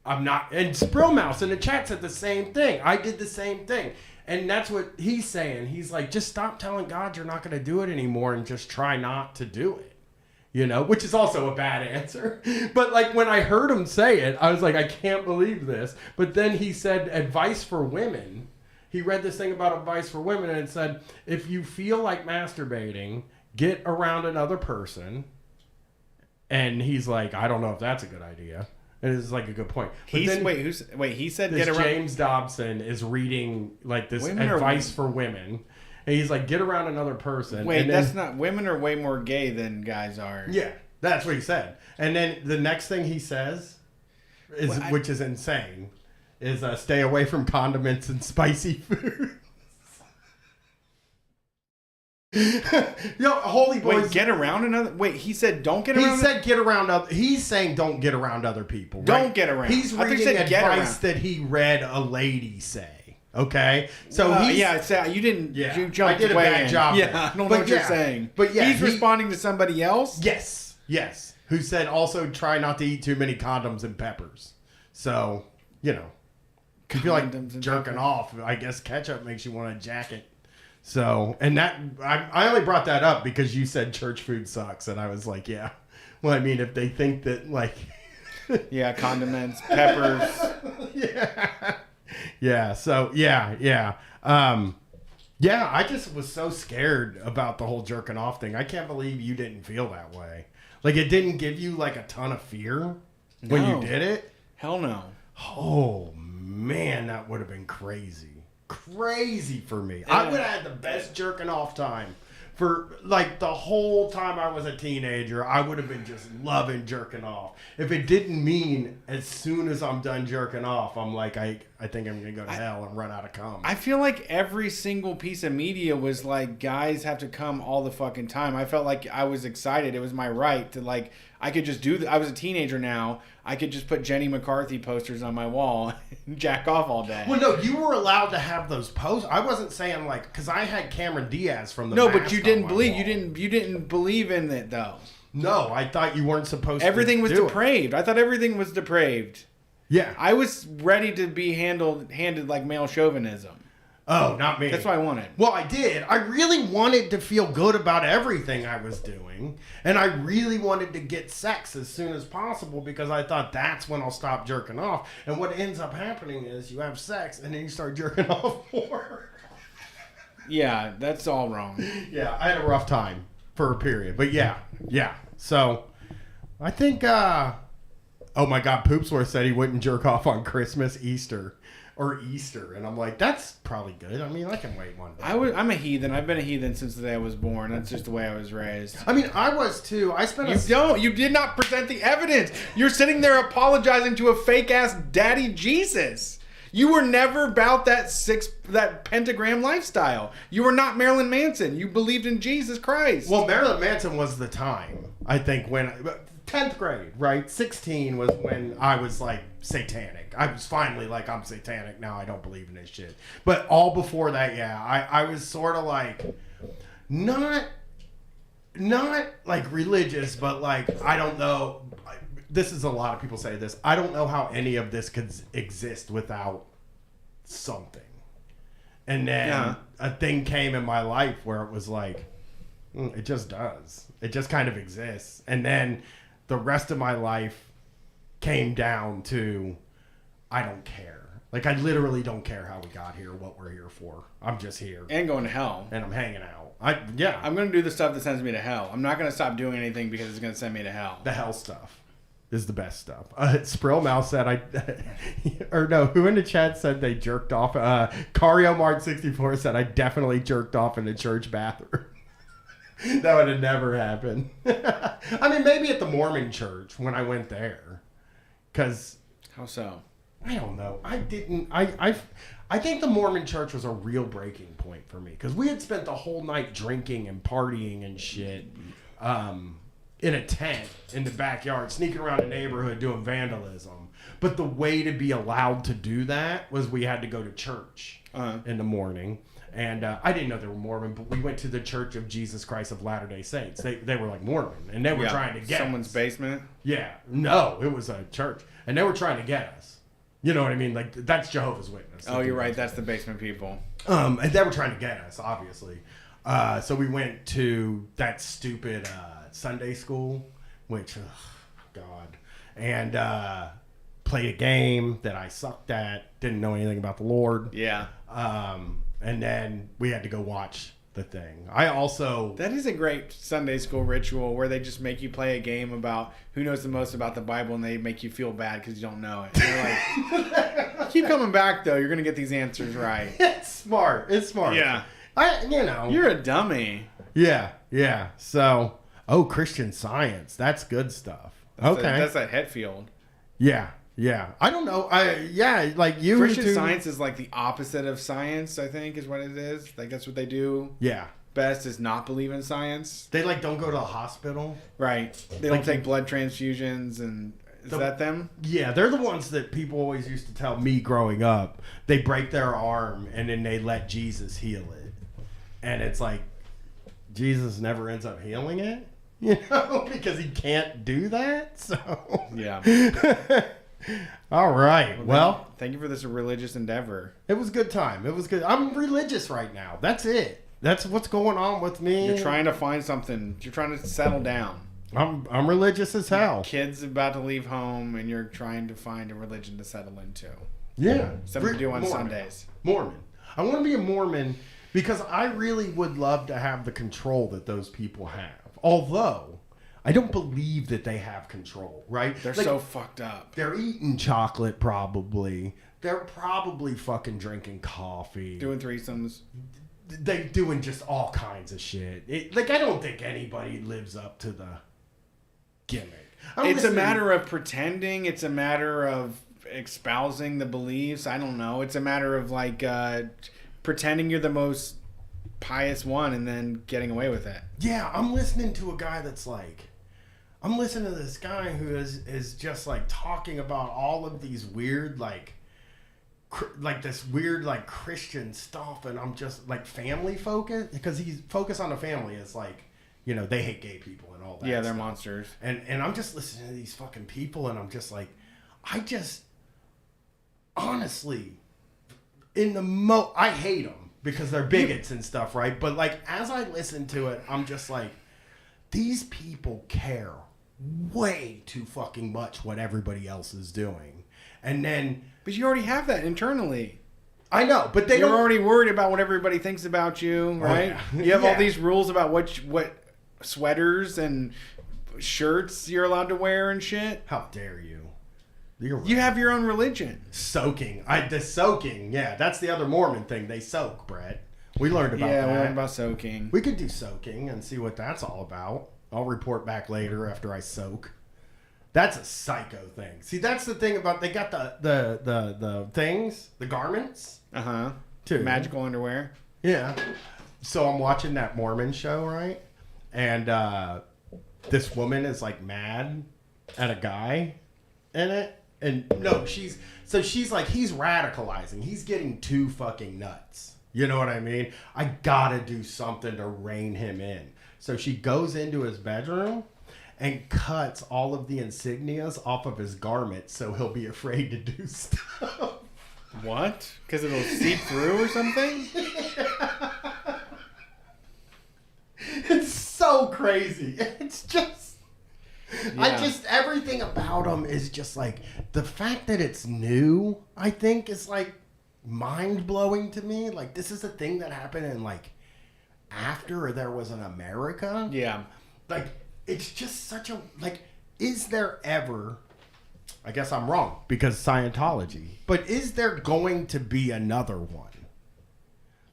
And Sprillmouse in the chat said the same thing. I did the same thing. And that's what he's saying. He's like, just stop telling God you're not going to do it anymore and just try not to do it. Which is also a bad answer. But when I heard him say it, I was like, I can't believe this. But then he said advice for women. He read this thing about advice for women and it said, if you feel like masturbating, get around another person. And he's like, I don't know if that's a good idea. And it's a good point. He said get around. James Dobson is reading this advice for women. And he's like, get around another person. Wait, that's not... Women are way more gay than guys are. Yeah, that's what he said. And then the next thing he says, which is insane, is stay away from condiments and spicy foods. Holy boys. Wait, get around another... Wait, he said don't get around... He said get around other... He's saying don't get around other people. Don't get around. He's reading advice that he read a lady say. Okay, so you didn't. Yeah, you jumped. I did a bad job. Yeah, I don't know what you're saying. But yeah, he's responding to somebody else. Yes. Who said also try not to eat too many condoms and peppers. So if you feel like jerking off, I guess ketchup makes you want to jack it. So I only brought that up because you said church food sucks, and I was like, yeah. Well, I mean, if they think that condiments, peppers, Yeah. So yeah. I just was so scared about the whole jerking off thing. I can't believe you didn't feel that way. It didn't give you a ton of fear when you did it. Hell no. Oh man, that would have been crazy. Crazy for me. I would have had the best jerking off time. For like the whole time I was a teenager, I would have been just loving jerking off. If it didn't mean as soon as I'm done jerking off, I'm like, I think I'm going to go to hell and run out of cum. I feel like every single piece of media was like, guys have to come all the fucking time. I felt like I was excited. It was my right to like, I could just do I was a teenager now. I could just put Jenny McCarthy posters on my wall and jack off all day. Well, no, you were allowed to have those posters. I wasn't saying like, because I had Cameron Diaz from the No, Mask but you on didn't my believe. wall. You didn't believe in it though. No, I thought you weren't supposed Everything to was do it. depraved. I thought everything was depraved. Yeah. I was ready to be handed like male chauvinism. Oh, not me. That's what I wanted. Well, I did. I really wanted to feel good about everything I was doing. And I really wanted to get sex as soon as possible because I thought that's when I'll stop jerking off. And what ends up happening is you have sex and then you start jerking off more. Yeah, that's all wrong. Yeah, I had a rough time for a period. But yeah. So I think, oh my God, Poopsworth said he wouldn't jerk off on Christmas, Easter. And I'm like, that's probably good. I mean, I can wait one day. I'm a heathen. I've been a heathen since the day I was born. That's just the way I was raised. I mean, I was too. I spent You did not present the evidence. You're sitting there apologizing to a fake ass daddy Jesus. You were never about that pentagram lifestyle. You were not Marilyn Manson. You believed in Jesus Christ. Well, Marilyn Manson was the time, I think, when 10th grade, right? 16 was when I was like satanic. I was finally like, I'm satanic now. I don't believe in this shit. But all before that, yeah, I was sort of like not like religious, but like, I don't know. This is a lot of people say this. I don't know how any of this could exist without something. And then a thing came in my life where it was like, it just does. It just kind of exists. And then the rest of my life came down to, I don't care. Like, I literally don't care how we got here, what we're here for. I'm just here. And going to hell. And I'm hanging out. I'm going to do the stuff that sends me to hell. I'm not going to stop doing anything because it's going to send me to hell. The hell stuff is the best stuff. Sprillmouse said who in the chat said they jerked off? Cario Mark 64 said I definitely jerked off in the church bathroom. That would have never happened. I mean, maybe at the Mormon church when I went there. Because how so? I don't know. I didn't. I think the Mormon church was a real breaking point for me because we had spent the whole night drinking and partying and shit. In a tent in the backyard, sneaking around the neighborhood doing vandalism. But the way to be allowed to do that was we had to go to church in the morning. And I didn't know they were Mormon, but we went to the Church of Jesus Christ of Latter-day Saints. They were like Mormon, and they were trying to get someone's us. Basement? Yeah. No, it was a church. And they were trying to get us. You know what I mean? Like, that's Jehovah's Witness. Oh, you're right. That's the basement people. And they were trying to get us, obviously. So we went to that stupid Sunday school, which, God, and played a game that I sucked at, didn't know anything about the Lord. Yeah. And then we had to go watch the thing. That is a great Sunday school ritual where they just make you play a game about who knows the most about the Bible, and they make you feel bad because you don't know it. And they're like, keep coming back though. You're gonna get these answers right. It's smart. Yeah. You're a dummy. Yeah. So, Christian Science. That's good stuff. That's a Hetfield. Yeah. I don't know. Like you. Christian Science is like the opposite of science, I think, is what it is. Like, that's what they do. Yeah. Best is not believe in science. They like don't go to the hospital. Right. They don't take blood transfusions, and is that them? Yeah, they're the ones that people always used to tell me growing up. They break their arm and then they let Jesus heal it. And it's like, Jesus never ends up healing it, because he can't do that. So yeah. All right. Well, thank you for this religious endeavor. It was a good time. It was good. I'm religious right now. That's it. That's what's going on with me. You're trying to find something. You're trying to settle down. I'm religious as hell. Kids about to leave home, and you're trying to find a religion to settle into. Yeah. Something to do on Sundays. Mormon. I want to be a Mormon because I really would love to have the control that those people have. Although, I don't believe that they have control, right? They're Like, so fucked up. They're eating chocolate probably. They're probably fucking drinking coffee. Doing threesomes. They doing just all kinds of shit. I don't think anybody lives up to the gimmick. It's a matter of pretending. It's a matter of espousing the beliefs. I don't know. It's a matter of like pretending you're the most pious one and then getting away with it. Yeah, I'm listening to a guy that's like, I'm listening to this guy who is just like talking about all of these weird like this weird like Christian stuff, and I'm just like family focused because he's focused on the family. It's like, you know, they hate gay people and all that. Yeah, they're stuff. monsters. And I'm just listening to these fucking people, and I'm just like, I just honestly, I hate them because they're bigots and stuff, right? But like as I listen to it, I'm just like, these people care way too fucking much what everybody else is doing, and then. But you already have that internally. I know, but You're already worried about what everybody thinks about you, right? Oh, yeah. You have all Yeah. these rules about what sweaters and shirts you're allowed to wear and shit. How dare you? You're right. You have your own religion. Soaking. The soaking. Yeah, that's the other Mormon thing. They soak, Brett. We learned about that. Yeah, we learned about soaking. We could do soaking and see what that's all about. I'll report back later after I soak. That's a psycho thing. See, that's the thing about they got the things, the garments. Too. Magical underwear. Yeah. So I'm watching that Mormon show, right? And this woman is like mad at a guy in it. And no, she's like, he's radicalizing. He's getting too fucking nuts. You know what I mean? I gotta do something to rein him in. So she goes into his bedroom and cuts all of the insignias off of his garment so he'll be afraid to do stuff. What? Because it'll seep through or something? It's so crazy. It's just... Yeah. Everything about him is just like... The fact that it's new, I think, is like mind-blowing to me. Like, this is a thing that happened in like... After there was an America. Yeah. Like... It's just such a, like, is there ever, I guess I'm wrong because Scientology, but is there going to be another one?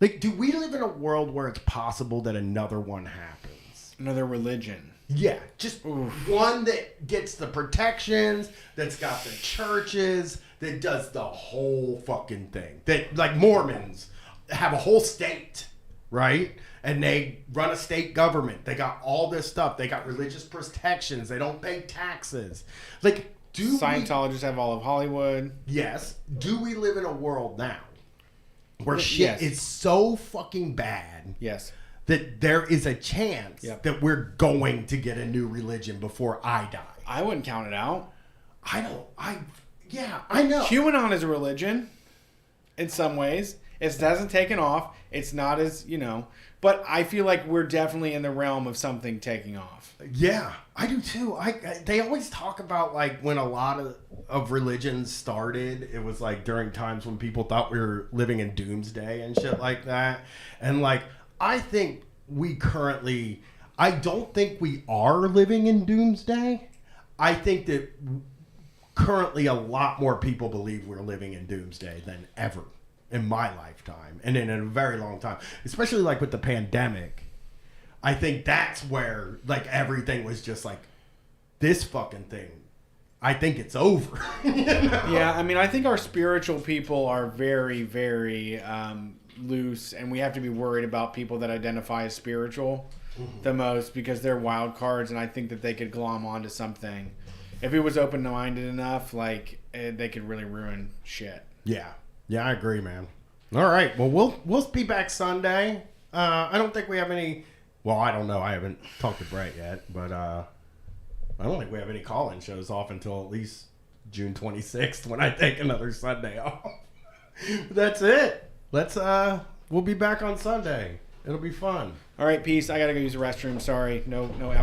Like, do we live in a world where it's possible that another one happens? Another religion. Yeah, just one that gets the protections, that's got the churches, that does the whole fucking thing. That, like, Mormons have a whole state, right? And they run a state government. They got all this stuff. They got religious protections. They don't pay taxes. Like, Scientologists have all of Hollywood. Yes. Do we live in a world now where shit is so fucking bad? Yes. That there is a chance that we're going to get a new religion before I die. I wouldn't count it out. I know. I know. QAnon is a religion in some ways. It hasn't taken off. It's not as, you know, but I feel like we're definitely in the realm of something taking off. Yeah, I do too. They always talk about like when a lot of religions started, it was like during times when people thought we were living in doomsday and shit like that. And like, I think I don't think we are living in doomsday. I think that currently a lot more people believe we're living in doomsday than ever in my lifetime and in a very long time, especially like with the pandemic. I think that's where like everything was just like this fucking thing. I think it's over. You know? Yeah, I mean, I think our spiritual people are very, very loose, and we have to be worried about people that identify as spiritual the most because they're wild cards, and I think that they could glom onto something. If it was open-minded enough, like they could really ruin shit. Yeah, I agree, man. All right, well, we'll be back Sunday. I don't think we have any. Well, I don't know. I haven't talked to Brett yet, but I don't think we have any call-in shows off until at least June 26th when I take another Sunday off. That's it. We'll be back on Sunday. It'll be fun. All right, peace. I gotta go use the restroom. Sorry, no